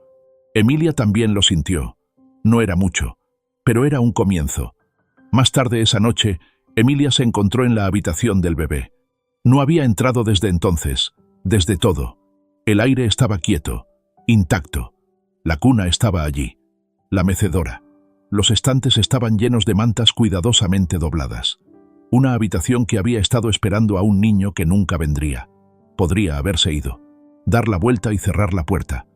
Emilia también lo sintió. No era mucho, pero era un comienzo. Más tarde esa noche, Emilia se encontró en la habitación del bebé. No había entrado desde entonces, desde todo. El aire estaba quieto, intacto. La cuna estaba allí, la mecedora. Los estantes estaban llenos de mantas cuidadosamente dobladas. Una habitación que había estado esperando a un niño que nunca vendría. Podría haberse ido, dar la vuelta y cerrar la puerta.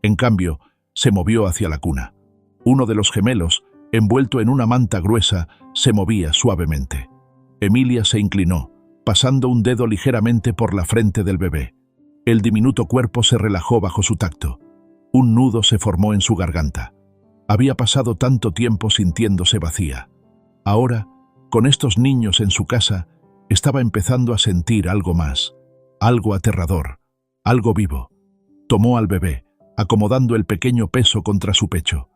En cambio, se movió hacia la cuna. Uno de los gemelos, envuelto en una manta gruesa, se movía suavemente. Emilia se inclinó, pasando un dedo ligeramente por la frente del bebé. El diminuto cuerpo se relajó bajo su tacto. Un nudo se formó en su garganta. Había pasado tanto tiempo sintiéndose vacía. Ahora, con estos niños en su casa, estaba empezando a sentir algo más, algo aterrador, algo vivo. Tomó al bebé, acomodando el pequeño peso contra su pecho.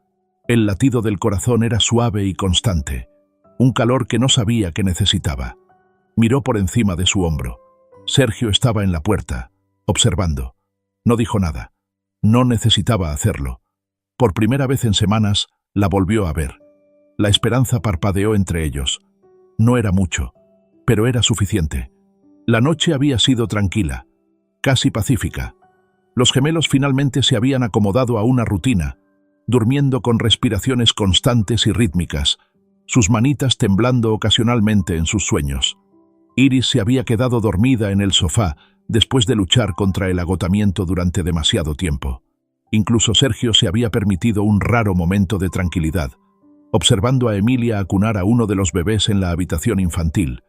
El latido del corazón era suave y constante, un calor que no sabía que necesitaba. Miró por encima de su hombro. Sergio estaba en la puerta, observando. No dijo nada. No necesitaba hacerlo. Por primera vez en semanas, la volvió a ver. La esperanza parpadeó entre ellos. No era mucho, pero era suficiente. La noche había sido tranquila, casi pacífica. Los gemelos finalmente se habían acomodado a una rutina, durmiendo con respiraciones constantes y rítmicas, sus manitas temblando ocasionalmente en sus sueños. Iris se había quedado dormida en el sofá después de luchar contra el agotamiento durante demasiado tiempo. Incluso Sergio se había permitido un raro momento de tranquilidad, observando a Emilia acunar a uno de los bebés en la habitación infantil,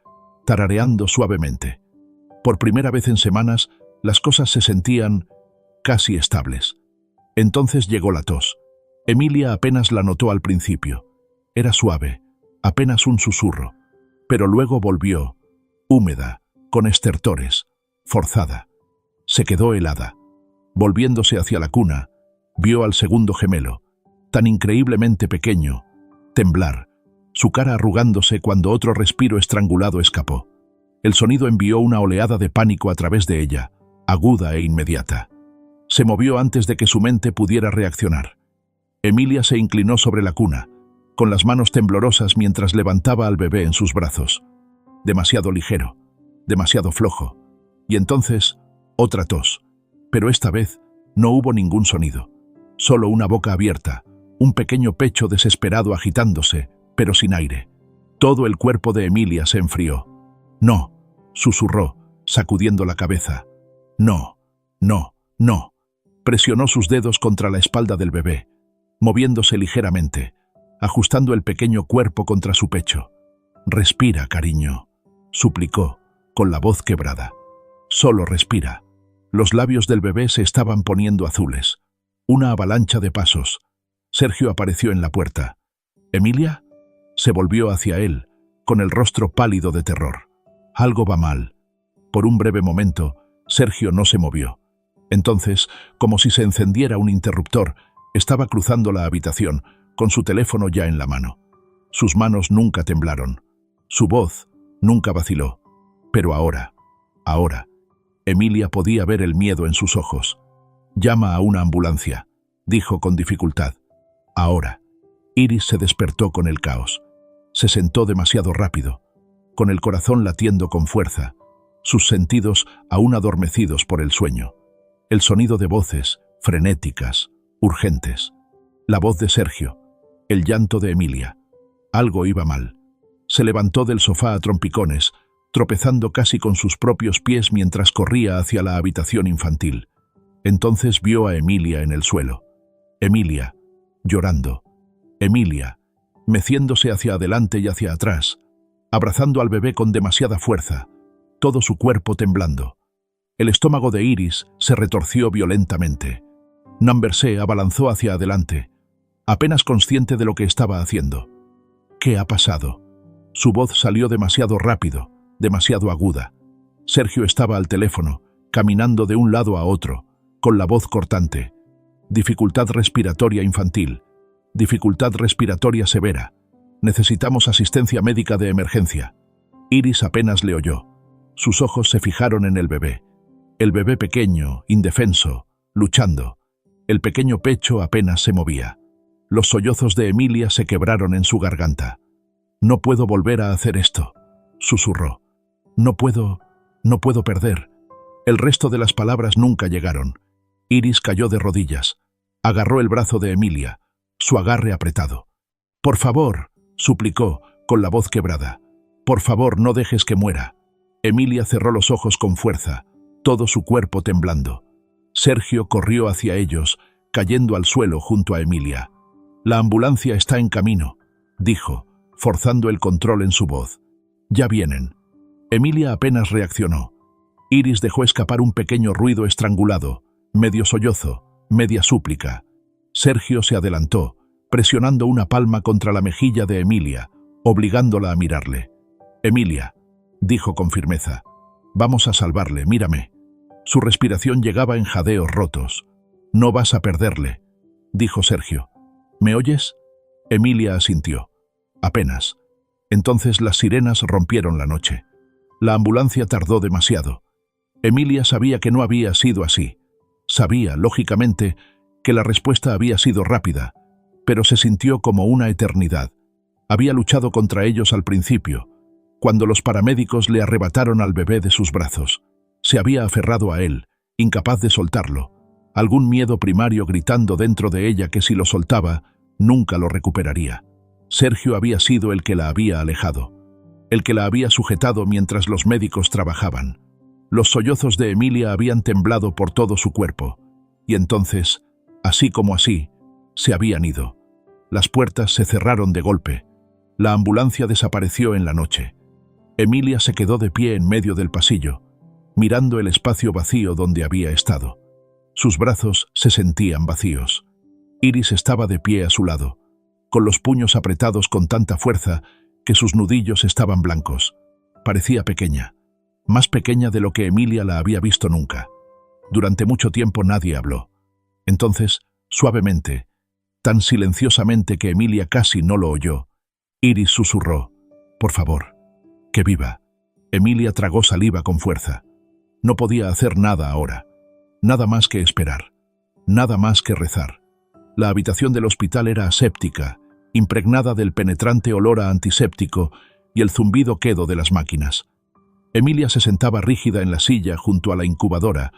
tarareando suavemente. Por primera vez en semanas, las cosas se sentían casi estables. Entonces llegó la tos. Emilia apenas la notó al principio. Era suave, apenas un susurro, pero luego volvió, húmeda, con estertores, forzada. Se quedó helada. Volviéndose hacia la cuna, vio al segundo gemelo, tan increíblemente pequeño, temblar, su cara arrugándose cuando otro respiro estrangulado escapó. El sonido envió una oleada de pánico a través de ella, aguda e inmediata. Se movió antes de que su mente pudiera reaccionar. Emilia se inclinó sobre la cuna, con las manos temblorosas mientras levantaba al bebé en sus brazos. Demasiado ligero, demasiado flojo. Y entonces, otra tos. Pero esta vez no hubo ningún sonido. Solo una boca abierta, un pequeño pecho desesperado agitándose, pero sin aire. Todo el cuerpo de Emilia se enfrió. «No», susurró, sacudiendo la cabeza. «No, no, no». Presionó sus dedos contra la espalda del bebé, moviéndose ligeramente, ajustando el pequeño cuerpo contra su pecho. «Respira, cariño», suplicó, con la voz quebrada. «Solo respira». Los labios del bebé se estaban poniendo azules. Una avalancha de pasos. Sergio apareció en la puerta. «¿Emilia?» Se volvió hacia él, con el rostro pálido de terror. «Algo va mal». Por un breve momento, Sergio no se movió. Entonces, como si se encendiera un interruptor, estaba cruzando la habitación, con su teléfono ya en la mano. Sus manos nunca temblaron. Su voz nunca vaciló. Pero ahora, Emilia podía ver el miedo en sus ojos. «Llama a una ambulancia», dijo con dificultad. «Ahora». Iris se despertó con el caos. Se sentó demasiado rápido, con el corazón latiendo con fuerza, sus sentidos aún adormecidos por el sueño. El sonido de voces, frenéticas, urgentes. La voz de Sergio, el llanto de Emilia. Algo iba mal. Se levantó del sofá a trompicones, tropezando casi con sus propios pies mientras corría hacia la habitación infantil. Entonces vio a Emilia en el suelo. Emilia, llorando. Emilia, meciéndose hacia adelante y hacia atrás, abrazando al bebé con demasiada fuerza, todo su cuerpo temblando. El estómago de Iris se retorció violentamente. Number-Se abalanzó hacia adelante, apenas consciente de lo que estaba haciendo. ¿Qué ha pasado? Su voz salió demasiado rápido, demasiado aguda. Sergio estaba al teléfono, caminando de un lado a otro, con la voz cortante. Dificultad respiratoria infantil. Dificultad respiratoria severa. Necesitamos asistencia médica de emergencia. Iris apenas le oyó. Sus ojos se fijaron en el bebé. El bebé pequeño, indefenso, luchando. El pequeño pecho apenas se movía. Los sollozos de Emilia se quebraron en su garganta. «No puedo volver a hacer esto», susurró. No puedo perder». El resto de las palabras nunca llegaron. Iris cayó de rodillas. Agarró el brazo de Emilia, su agarre apretado. «Por favor», suplicó, con la voz quebrada. «Por favor, no dejes que muera». Emilia cerró los ojos con fuerza, todo su cuerpo temblando. Sergio corrió hacia ellos, cayendo al suelo junto a Emilia. «La ambulancia está en camino», dijo, forzando el control en su voz. «Ya vienen». Emilia apenas reaccionó. Iris dejó escapar un pequeño ruido estrangulado, medio sollozo, media súplica. Sergio se adelantó, presionando una palma contra la mejilla de Emilia, obligándola a mirarle. «Emilia», dijo con firmeza, «vamos a salvarle, mírame». Su respiración llegaba en jadeos rotos. «No vas a perderle», dijo Sergio. «¿Me oyes?» Emilia asintió. «Apenas». Entonces las sirenas rompieron la noche. La ambulancia tardó demasiado. Emilia sabía que no había sido así. Sabía, lógicamente, que la respuesta había sido rápida, pero se sintió como una eternidad. Había luchado contra ellos al principio, cuando los paramédicos le arrebataron al bebé de sus brazos. Se había aferrado a él, incapaz de soltarlo, algún miedo primario gritando dentro de ella que si lo soltaba, nunca lo recuperaría. Sergio había sido el que la había alejado, el que la había sujetado mientras los médicos trabajaban. Los sollozos de Emilia habían temblado por todo su cuerpo, y entonces, así como así, se habían ido. Las puertas se cerraron de golpe. La ambulancia desapareció en la noche. Emilia se quedó de pie en medio del pasillo, mirando el espacio vacío donde había estado. Sus brazos se sentían vacíos. Iris estaba de pie a su lado, con los puños apretados con tanta fuerza que sus nudillos estaban blancos. Parecía pequeña, más pequeña de lo que Emilia la había visto nunca. Durante mucho tiempo nadie habló. Entonces, suavemente, tan silenciosamente que Emilia casi no lo oyó, Iris susurró: «Por favor, que viva». Emilia tragó saliva con fuerza. No podía hacer nada ahora, nada más que esperar, nada más que rezar. La habitación del hospital era aséptica, impregnada del penetrante olor a antiséptico y el zumbido quedo de las máquinas. Emilia se sentaba rígida en la silla junto a la incubadora,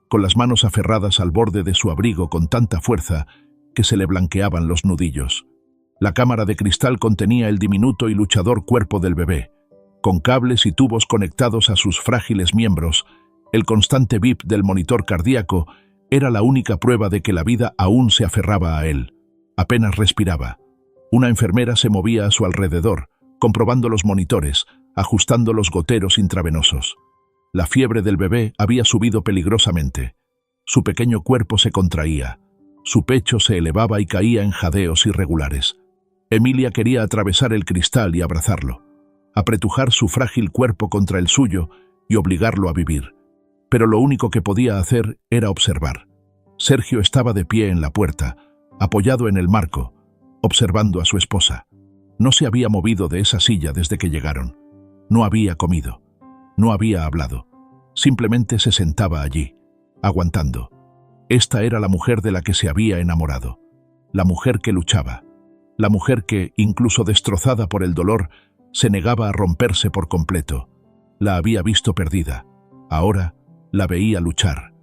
con las manos aferradas al borde de su abrigo con tanta fuerza que se le blanqueaban los nudillos. La cámara de cristal contenía el diminuto y luchador cuerpo del bebé, con cables y tubos conectados a sus frágiles miembros. El constante bip del monitor cardíaco era la única prueba de que la vida aún se aferraba a él. Apenas respiraba. Una enfermera se movía a su alrededor, comprobando los monitores, ajustando los goteros intravenosos. La fiebre del bebé había subido peligrosamente. Su pequeño cuerpo se contraía. Su pecho se elevaba y caía en jadeos irregulares. Emilia quería atravesar el cristal y abrazarlo, apretujar su frágil cuerpo contra el suyo y obligarlo a vivir. Pero lo único que podía hacer era observar. Sergio estaba de pie en la puerta, apoyado en el marco, observando a su esposa. No se había movido de esa silla desde que llegaron. No había comido. No había hablado. Simplemente se sentaba allí, aguantando. Esta era la mujer de la que se había enamorado. La mujer que luchaba. La mujer que, incluso destrozada por el dolor, se negaba a romperse por completo. La había visto perdida. Ahora la veía luchar.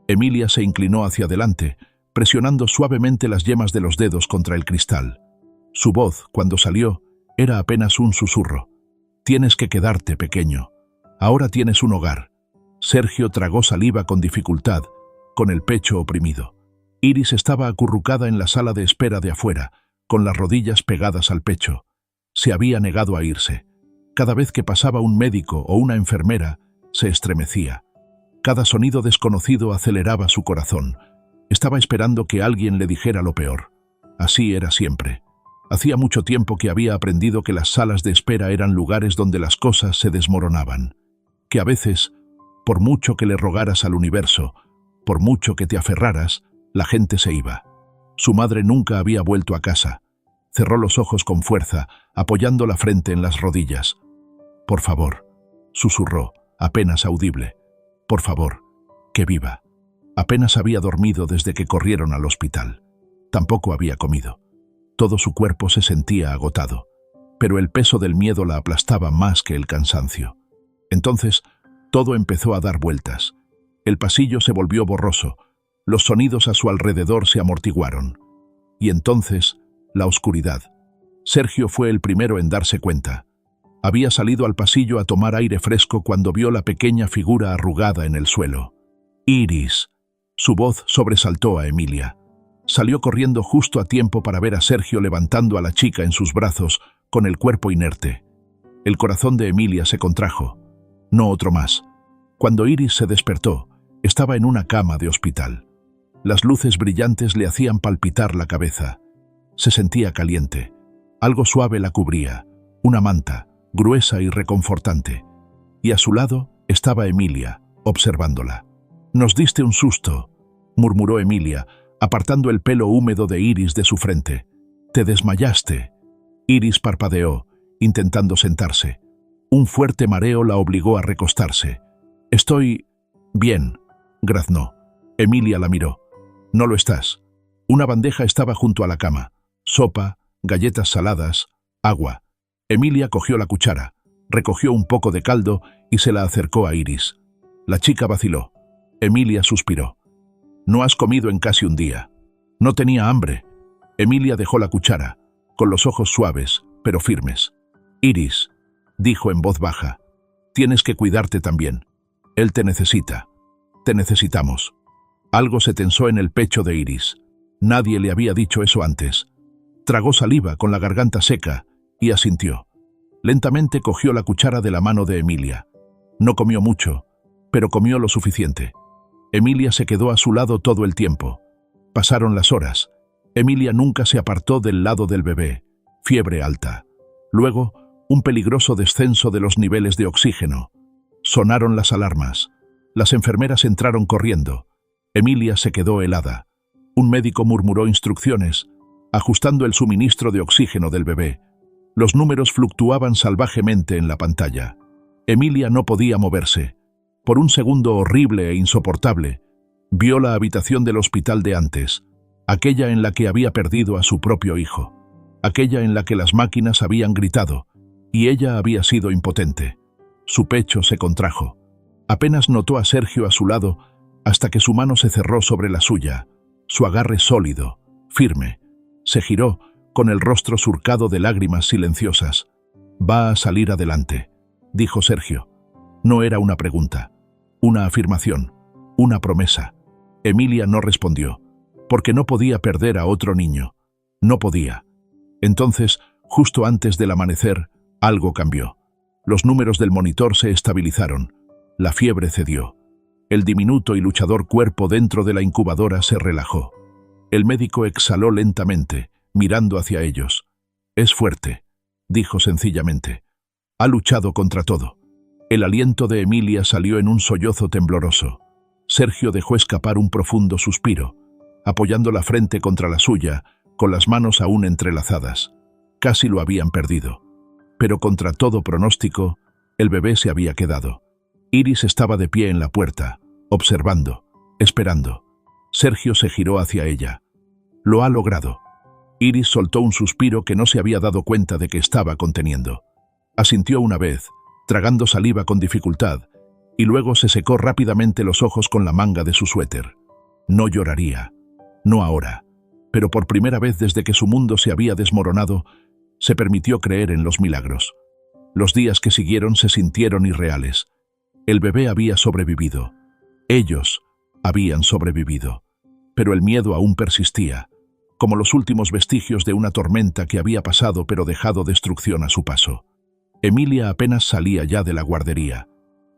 Emilia se inclinó hacia adelante, presionando suavemente las yemas de los dedos contra el cristal. Su voz, cuando salió, era apenas un susurro. «Tienes que quedarte, pequeño. Ahora tienes un hogar». Sergio tragó saliva con dificultad, con el pecho oprimido. Iris estaba acurrucada en la sala de espera de afuera, con las rodillas pegadas al pecho. Se había negado a irse. Cada vez que pasaba un médico o una enfermera, se estremecía. Cada sonido desconocido aceleraba su corazón. Estaba esperando que alguien le dijera lo peor. Así era siempre. Hacía mucho tiempo que había aprendido que las salas de espera eran lugares donde las cosas se desmoronaban. Que a veces, por mucho que le rogaras al universo, por mucho que te aferraras, la gente se iba. Su madre nunca había vuelto a casa. Cerró los ojos con fuerza, apoyando la frente en las rodillas. «Por favor», susurró, apenas audible. «Por favor, que viva». Apenas había dormido desde que corrieron al hospital. Tampoco había comido. Todo su cuerpo se sentía agotado, pero el peso del miedo la aplastaba más que el cansancio. Entonces, todo empezó a dar vueltas. El pasillo se volvió borroso, los sonidos a su alrededor se amortiguaron. Y entonces, la oscuridad. Sergio fue el primero en darse cuenta. Había salido al pasillo a tomar aire fresco cuando vio la pequeña figura arrugada en el suelo. Iris. Su voz sobresaltó a Emilia. Salió corriendo justo a tiempo para ver a Sergio levantando a la chica en sus brazos, con el cuerpo inerte. El corazón de Emilia se contrajo. No otro más. Cuando Iris se despertó, estaba en una cama de hospital. Las luces brillantes le hacían palpitar la cabeza. Se sentía caliente. Algo suave la cubría, una manta, gruesa y reconfortante. Y a su lado estaba Emilia, observándola. «Nos diste un susto», murmuró Emilia, apartando el pelo húmedo de Iris de su frente. «Te desmayaste». Iris parpadeó, intentando sentarse. Un fuerte mareo la obligó a recostarse. «Estoy bien», graznó. Emilia la miró. «No lo estás». Una bandeja estaba junto a la cama. Sopa, galletas saladas, agua. Emilia cogió la cuchara, recogió un poco de caldo y se la acercó a Iris. La chica vaciló. Emilia suspiró. «No has comido en casi un día». «No tenía hambre». Emilia dejó la cuchara, con los ojos suaves, pero firmes. «Iris», dijo en voz baja, «tienes que cuidarte también. Él te necesita. Te necesitamos». Algo se tensó en el pecho de Iris. Nadie le había dicho eso antes. Tragó saliva con la garganta seca y asintió. Lentamente cogió la cuchara de la mano de Emilia. No comió mucho, pero comió lo suficiente. Emilia se quedó a su lado todo el tiempo. Pasaron las horas. Emilia nunca se apartó del lado del bebé. Fiebre alta. Luego, un peligroso descenso de los niveles de oxígeno. Sonaron las alarmas. Las enfermeras entraron corriendo. Emilia se quedó helada. Un médico murmuró instrucciones, ajustando el suministro de oxígeno del bebé. Los números fluctuaban salvajemente en la pantalla. Emilia no podía moverse. Por un segundo horrible e insoportable, vio la habitación del hospital de antes, aquella en la que había perdido a su propio hijo, aquella en la que las máquinas habían gritado, y ella había sido impotente. Su pecho se contrajo. Apenas notó a Sergio a su lado, hasta que su mano se cerró sobre la suya, su agarre sólido, firme. Se giró, con el rostro surcado de lágrimas silenciosas. «Va a salir adelante», dijo Sergio. No era una pregunta, una afirmación, una promesa. Emilia no respondió, porque no podía perder a otro niño. No podía. Entonces, justo antes del amanecer, algo cambió. Los números del monitor se estabilizaron. La fiebre cedió. El diminuto y luchador cuerpo dentro de la incubadora se relajó. El médico exhaló lentamente, mirando hacia ellos. «Es fuerte», dijo sencillamente. «Ha luchado contra todo». El aliento de Emilia salió en un sollozo tembloroso. Sergio dejó escapar un profundo suspiro, apoyando la frente contra la suya, con las manos aún entrelazadas. Casi lo habían perdido. Pero contra todo pronóstico, el bebé se había quedado. Iris estaba de pie en la puerta, observando, esperando. Sergio se giró hacia ella. «Lo ha logrado». Iris soltó un suspiro que no se había dado cuenta de que estaba conteniendo. Asintió una vez, tragando saliva con dificultad, y luego se secó rápidamente los ojos con la manga de su suéter. No lloraría. No ahora. Pero por primera vez desde que su mundo se había desmoronado, se permitió creer en los milagros. Los días que siguieron se sintieron irreales. El bebé había sobrevivido. Ellos habían sobrevivido. Pero el miedo aún persistía, como los últimos vestigios de una tormenta que había pasado pero dejado destrucción a su paso. Emilia apenas salía ya de la guardería.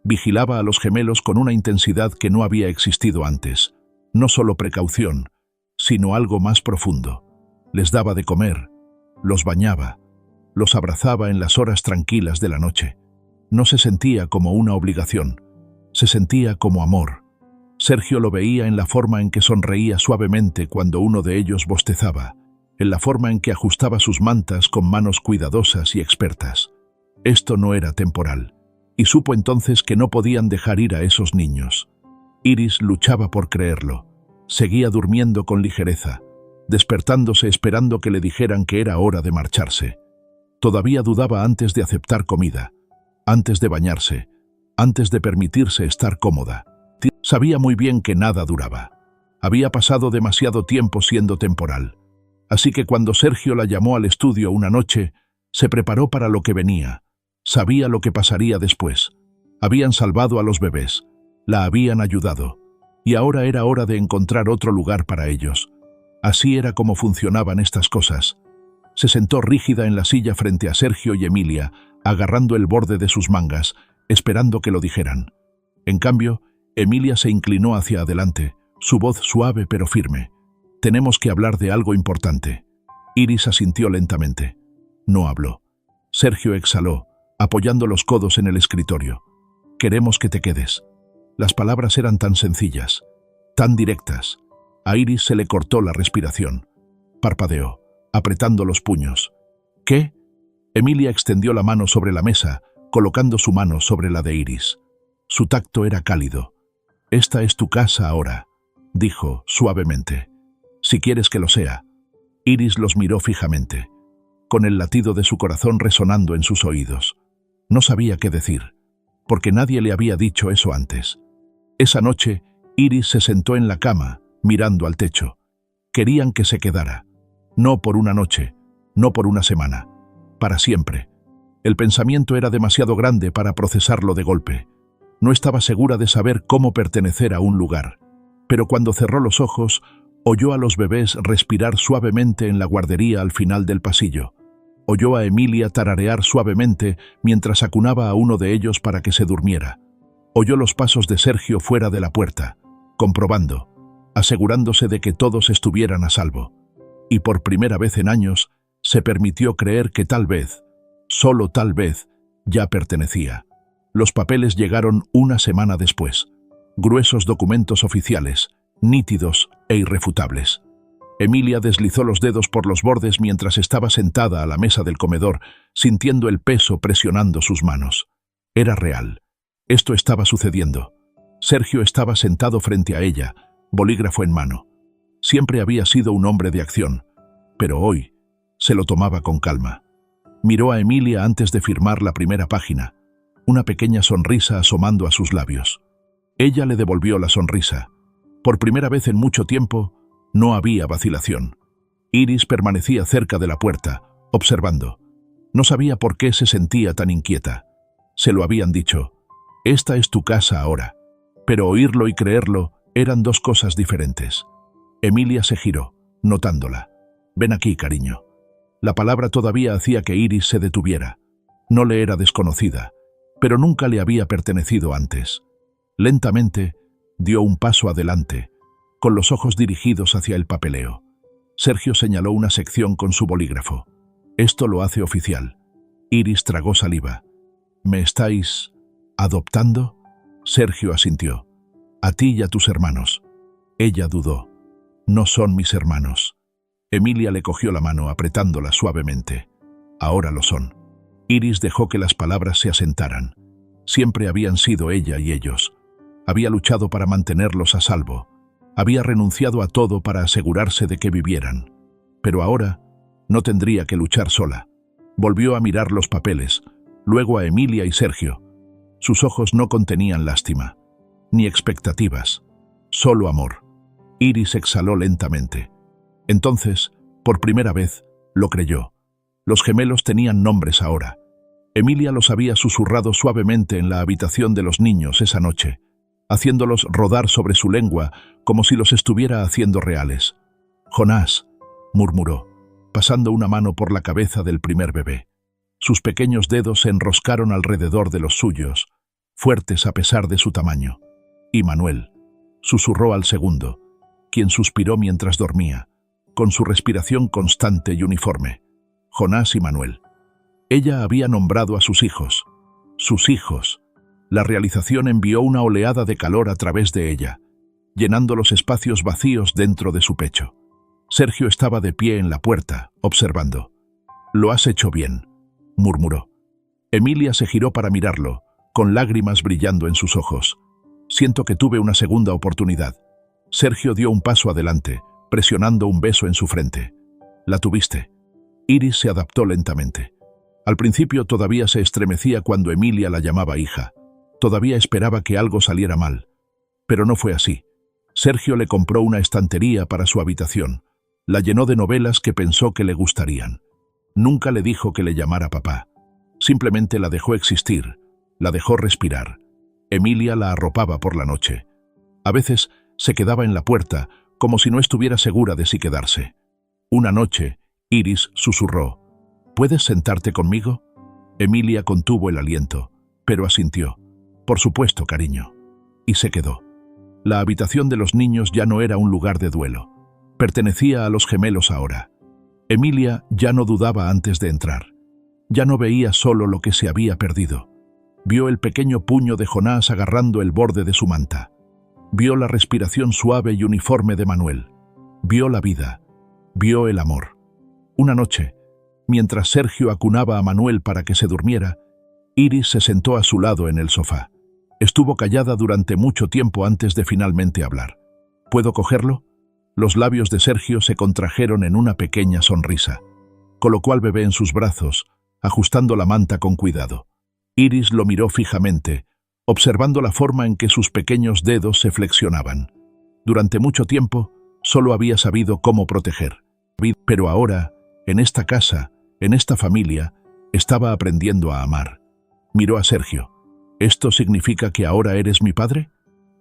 Vigilaba a los gemelos con una intensidad que no había existido antes. No solo precaución, sino algo más profundo. Les daba de comer, los bañaba, los abrazaba en las horas tranquilas de la noche. No se sentía como una obligación, se sentía como amor. Sergio lo veía en la forma en que sonreía suavemente cuando uno de ellos bostezaba, en la forma en que ajustaba sus mantas con manos cuidadosas y expertas. Esto no era temporal, y supo entonces que no podían dejar ir a esos niños. Iris luchaba por creerlo. Seguía durmiendo con ligereza, despertándose esperando que le dijeran que era hora de marcharse. Todavía dudaba antes de aceptar comida, antes de bañarse, antes de permitirse estar cómoda. Sabía muy bien que nada duraba. Había pasado demasiado tiempo siendo temporal. Así que cuando Sergio la llamó al estudio una noche, se preparó para lo que venía. Sabía lo que pasaría después. Habían salvado a los bebés, la habían ayudado, y ahora era hora de encontrar otro lugar para ellos. Así era como funcionaban estas cosas. Se sentó rígida en la silla frente a Sergio y Emilia, agarrando el borde de sus mangas, esperando que lo dijeran. En cambio, Emilia se inclinó hacia adelante, su voz suave pero firme. «Tenemos que hablar de algo importante». Iris asintió lentamente. No habló. Sergio exhaló, apoyando los codos en el escritorio. «Queremos que te quedes». Las palabras eran tan sencillas, tan directas. A Iris se le cortó la respiración. Parpadeó, apretando los puños. «¿Qué?» Emilia extendió la mano sobre la mesa, colocando su mano sobre la de Iris. Su tacto era cálido. «Esta es tu casa ahora», dijo suavemente. «Si quieres que lo sea». Iris los miró fijamente, con el latido de su corazón resonando en sus oídos. No sabía qué decir, porque nadie le había dicho eso antes. Esa noche, Iris se sentó en la cama, mirando al techo. Querían que se quedara. No por una noche, no por una semana. Para siempre. El pensamiento era demasiado grande para procesarlo de golpe. No estaba segura de saber cómo pertenecer a un lugar. Pero cuando cerró los ojos, oyó a los bebés respirar suavemente en la guardería al final del pasillo. Oyó a Emilia tararear suavemente mientras acunaba a uno de ellos para que se durmiera. Oyó los pasos de Sergio fuera de la puerta, comprobando, asegurándose de que todos estuvieran a salvo. Y por primera vez en años, se permitió creer que tal vez, solo tal vez, ya pertenecía. Los papeles llegaron una semana después. Gruesos documentos oficiales, nítidos e irrefutables. Emilia deslizó los dedos por los bordes mientras estaba sentada a la mesa del comedor, sintiendo el peso presionando sus manos. Era real. Esto estaba sucediendo. Sergio estaba sentado frente a ella, bolígrafo en mano. Siempre había sido un hombre de acción, pero hoy se lo tomaba con calma. Miró a Emilia antes de firmar la primera página, una pequeña sonrisa asomando a sus labios. Ella le devolvió la sonrisa. Por primera vez en mucho tiempo, no había vacilación. Iris permanecía cerca de la puerta, observando. No sabía por qué se sentía tan inquieta. Se lo habían dicho. Esta es tu casa ahora. Pero oírlo y creerlo eran dos cosas diferentes. Emilia se giró, notándola. Ven aquí, cariño. La palabra todavía hacía que Iris se detuviera. No le era desconocida, pero nunca le había pertenecido antes. Lentamente, dio un paso adelante, con los ojos dirigidos hacia el papeleo. Sergio señaló una sección con su bolígrafo. Esto lo hace oficial. Iris tragó saliva. ¿Me estáis adoptando? Sergio asintió. A ti y a tus hermanos. Ella dudó. No son mis hermanos. Emilia le cogió la mano apretándola suavemente. Ahora lo son. Iris dejó que las palabras se asentaran. Siempre habían sido ella y ellos. Había luchado para mantenerlos a salvo. Había renunciado a todo para asegurarse de que vivieran. Pero ahora no tendría que luchar sola. Volvió a mirar los papeles, luego a Emilia y Sergio. Sus ojos no contenían lástima, ni expectativas, solo amor. Iris exhaló lentamente. Entonces, por primera vez, lo creyó. Los gemelos tenían nombres ahora. Emilia los había susurrado suavemente en la habitación de los niños esa noche, haciéndolos rodar sobre su lengua como si los estuviera haciendo reales. «Jonás», murmuró, pasando una mano por la cabeza del primer bebé. Sus pequeños dedos se enroscaron alrededor de los suyos, fuertes a pesar de su tamaño. «Y Manuel», susurró al segundo, quien suspiró mientras dormía, con su respiración constante y uniforme. «Jonás y Manuel». Ella había nombrado a sus hijos. Sus hijos. La realización envió una oleada de calor a través de ella, llenando los espacios vacíos dentro de su pecho. Sergio estaba de pie en la puerta, observando. «Lo has hecho bien», murmuró. Emilia se giró para mirarlo, con lágrimas brillando en sus ojos. Siento que tuve una segunda oportunidad. Sergio dio un paso adelante, presionando un beso en su frente. La tuviste. Iris se adaptó lentamente. Al principio todavía se estremecía cuando Emilia la llamaba hija. Todavía esperaba que algo saliera mal. Pero no fue así. Sergio le compró una estantería para su habitación. La llenó de novelas que pensó que le gustarían. Nunca le dijo que le llamara papá. Simplemente la dejó existir, la dejó respirar. Emilia la arropaba por la noche. A veces se quedaba en la puerta, como si no estuviera segura de si quedarse. Una noche, Iris susurró: ¿puedes sentarte conmigo? Emilia contuvo el aliento, pero asintió. Por supuesto, cariño. Y se quedó. La habitación de los niños ya no era un lugar de duelo. Pertenecía a los gemelos ahora. Emilia ya no dudaba antes de entrar. Ya no veía solo lo que se había perdido. Vio el pequeño puño de Jonás agarrando el borde de su manta. Vio la respiración suave y uniforme de Manuel. Vio la vida. Vio el amor. Una noche, mientras Sergio acunaba a Manuel para que se durmiera, Iris se sentó a su lado en el sofá. Estuvo callada durante mucho tiempo antes de finalmente hablar. ¿Puedo cogerlo? Los labios de Sergio se contrajeron en una pequeña sonrisa. Colocó al bebé en sus brazos, ajustando la manta con cuidado. Iris lo miró fijamente, observando la forma en que sus pequeños dedos se flexionaban. Durante mucho tiempo, solo había sabido cómo proteger. Pero ahora, en esta casa, en esta familia, estaba aprendiendo a amar. Miró a Sergio. ¿Esto significa que ahora eres mi padre?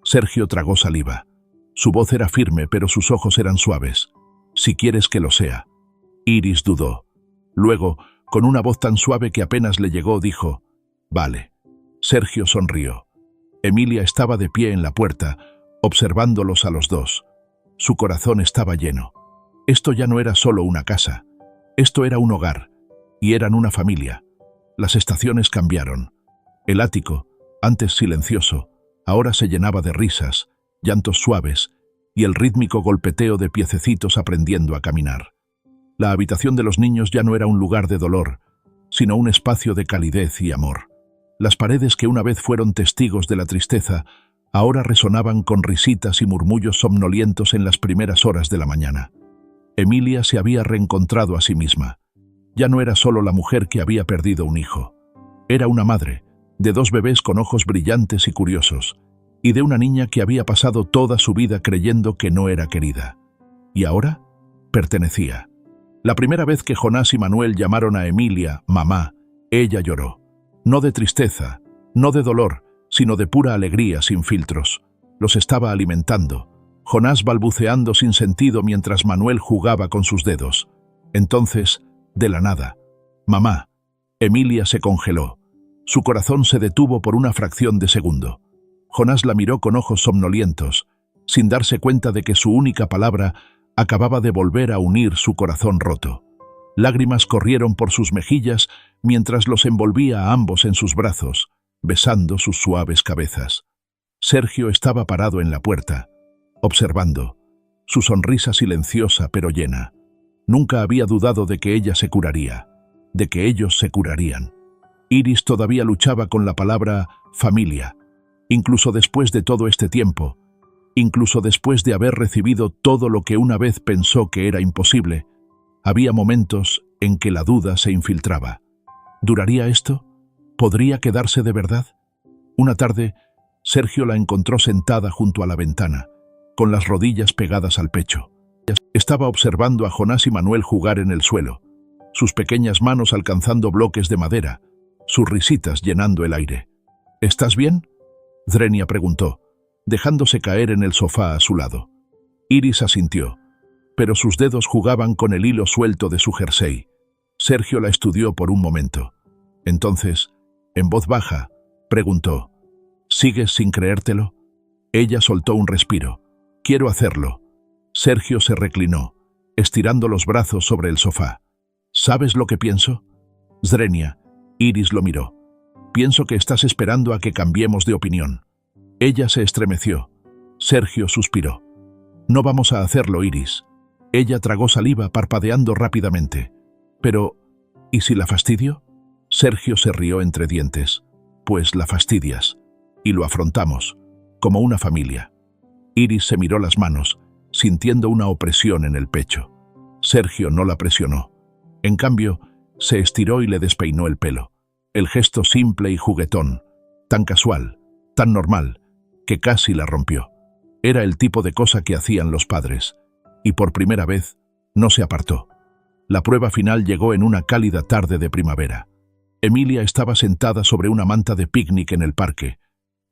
Sergio tragó saliva. Su voz era firme, pero sus ojos eran suaves. Si quieres que lo sea. Iris dudó. Luego, con una voz tan suave que apenas le llegó, dijo: vale. Sergio sonrió. Emilia estaba de pie en la puerta, observándolos a los dos. Su corazón estaba lleno. Esto ya no era solo una casa. Esto era un hogar, y eran una familia. Las estaciones cambiaron. El ático, antes silencioso, ahora se llenaba de risas, llantos suaves y el rítmico golpeteo de piececitos aprendiendo a caminar. La habitación de los niños ya no era un lugar de dolor, sino un espacio de calidez y amor. Las paredes que una vez fueron testigos de la tristeza, ahora resonaban con risitas y murmullos somnolientos en las primeras horas de la mañana. Emilia se había reencontrado a sí misma. Ya no era solo la mujer que había perdido un hijo. Era una madre, de dos bebés con ojos brillantes y curiosos, y de una niña que había pasado toda su vida creyendo que no era querida. Y ahora pertenecía. La primera vez que Jonás y Manuel llamaron a Emilia mamá, ella lloró. No de tristeza, no de dolor, sino de pura alegría sin filtros. Los estaba alimentando. Jonás balbuceando sin sentido mientras Manuel jugaba con sus dedos. Entonces, de la nada, mamá. Emilia se congeló. Su corazón se detuvo por una fracción de segundo. Jonás la miró con ojos somnolientos, sin darse cuenta de que su única palabra acababa de volver a unir su corazón roto. Lágrimas corrieron por sus mejillas mientras los envolvía a ambos en sus brazos, besando sus suaves cabezas. Sergio estaba parado en la puerta, observando, su sonrisa silenciosa pero llena. Nunca había dudado de que ella se curaría, de que ellos se curarían. Iris todavía luchaba con la palabra familia, incluso después de todo este tiempo, incluso después de haber recibido todo lo que una vez pensó que era imposible. Había momentos en que la duda se infiltraba. ¿Duraría esto? ¿Podría quedarse de verdad? Una tarde, Sergio la encontró sentada junto a la ventana, con las rodillas pegadas al pecho. Estaba observando a Jonás y Manuel jugar en el suelo, sus pequeñas manos alcanzando bloques de madera, sus risitas llenando el aire. ¿Estás bien?, Zrenia preguntó, dejándose caer en el sofá a su lado. Iris asintió, pero sus dedos jugaban con el hilo suelto de su jersey. Sergio la estudió por un momento. Entonces, en voz baja, preguntó: ¿sigues sin creértelo? Ella soltó un respiro. Quiero hacerlo. Sergio se reclinó, estirando los brazos sobre el sofá. ¿Sabes lo que pienso? Zrenia. Iris lo miró. Pienso que estás esperando a que cambiemos de opinión. Ella se estremeció. Sergio suspiró. No vamos a hacerlo, Iris. Ella tragó saliva parpadeando rápidamente. Pero, ¿y si la fastidio? Sergio se rió entre dientes. Pues la fastidias. Y lo afrontamos. como una familia. Iris se miró las manos, sintiendo una opresión en el pecho. Sergio no la presionó. En cambio, se estiró y le despeinó el pelo. El gesto simple y juguetón, tan casual, tan normal, que casi la rompió. Era el tipo de cosa que hacían los padres, y por primera vez no se apartó. La prueba final llegó en una cálida tarde de primavera. Emilia estaba sentada sobre una manta de picnic en el parque,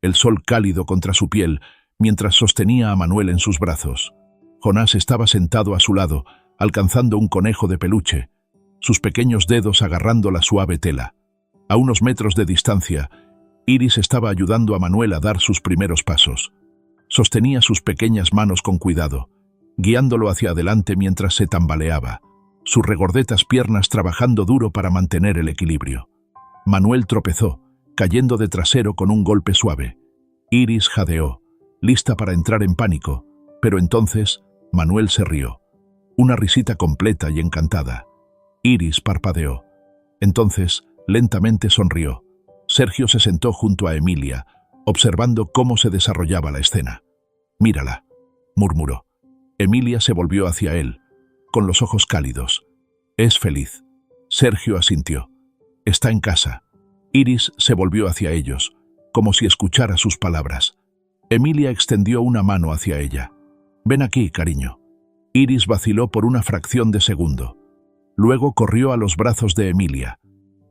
el sol cálido contra su piel, mientras sostenía a Manuel en sus brazos. Jonás estaba sentado a su lado, alcanzando un conejo de peluche, sus pequeños dedos agarrando la suave tela. A unos metros de distancia, Iris estaba ayudando a Manuel a dar sus primeros pasos. Sostenía sus pequeñas manos con cuidado, guiándolo hacia adelante mientras se tambaleaba, sus regordetas piernas trabajando duro para mantener el equilibrio. Manuel tropezó, cayendo de trasero con un golpe suave. Iris jadeó, lista para entrar en pánico, pero entonces Manuel se rió. Una risita completa y encantada. Iris parpadeó. Entonces, lentamente sonrió. Sergio se sentó junto a Emilia, observando cómo se desarrollaba la escena. «Mírala», murmuró. Emilia se volvió hacia él, con los ojos cálidos. «Es feliz». Sergio asintió. «Está en casa». Iris se volvió hacia ellos, como si escuchara sus palabras. Emilia extendió una mano hacia ella. «Ven aquí, cariño». Iris vaciló por una fracción de segundo. Luego corrió a los brazos de Emilia.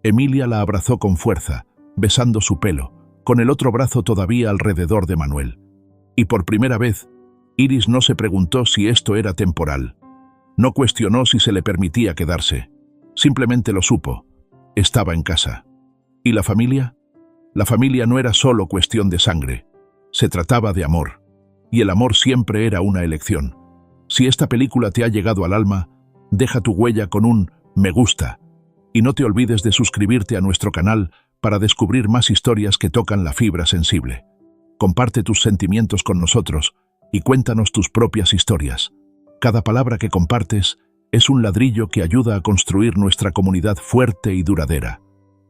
Emilia la abrazó con fuerza, besando su pelo, con el otro brazo todavía alrededor de Manuel. Y por primera vez, Iris no se preguntó si esto era temporal. No cuestionó si se le permitía quedarse. Simplemente lo supo. Estaba en casa. ¿Y la familia? La familia no era solo cuestión de sangre. Se trataba de amor. Y el amor siempre era una elección. Si esta película te ha llegado al alma, deja tu huella con un me gusta. Y no te olvides de suscribirte a nuestro canal para descubrir más historias que tocan la fibra sensible. Comparte tus sentimientos con nosotros y cuéntanos tus propias historias. Cada palabra que compartes es un ladrillo que ayuda a construir nuestra comunidad fuerte y duradera.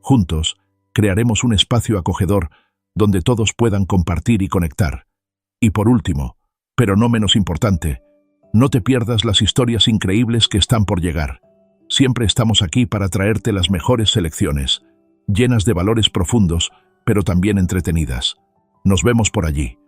Juntos, crearemos un espacio acogedor donde todos puedan compartir y conectar. Y por último, pero no menos importante, no te pierdas las historias increíbles que están por llegar. Siempre estamos aquí para traerte las mejores selecciones, llenas de valores profundos, pero también entretenidas. Nos vemos por allí.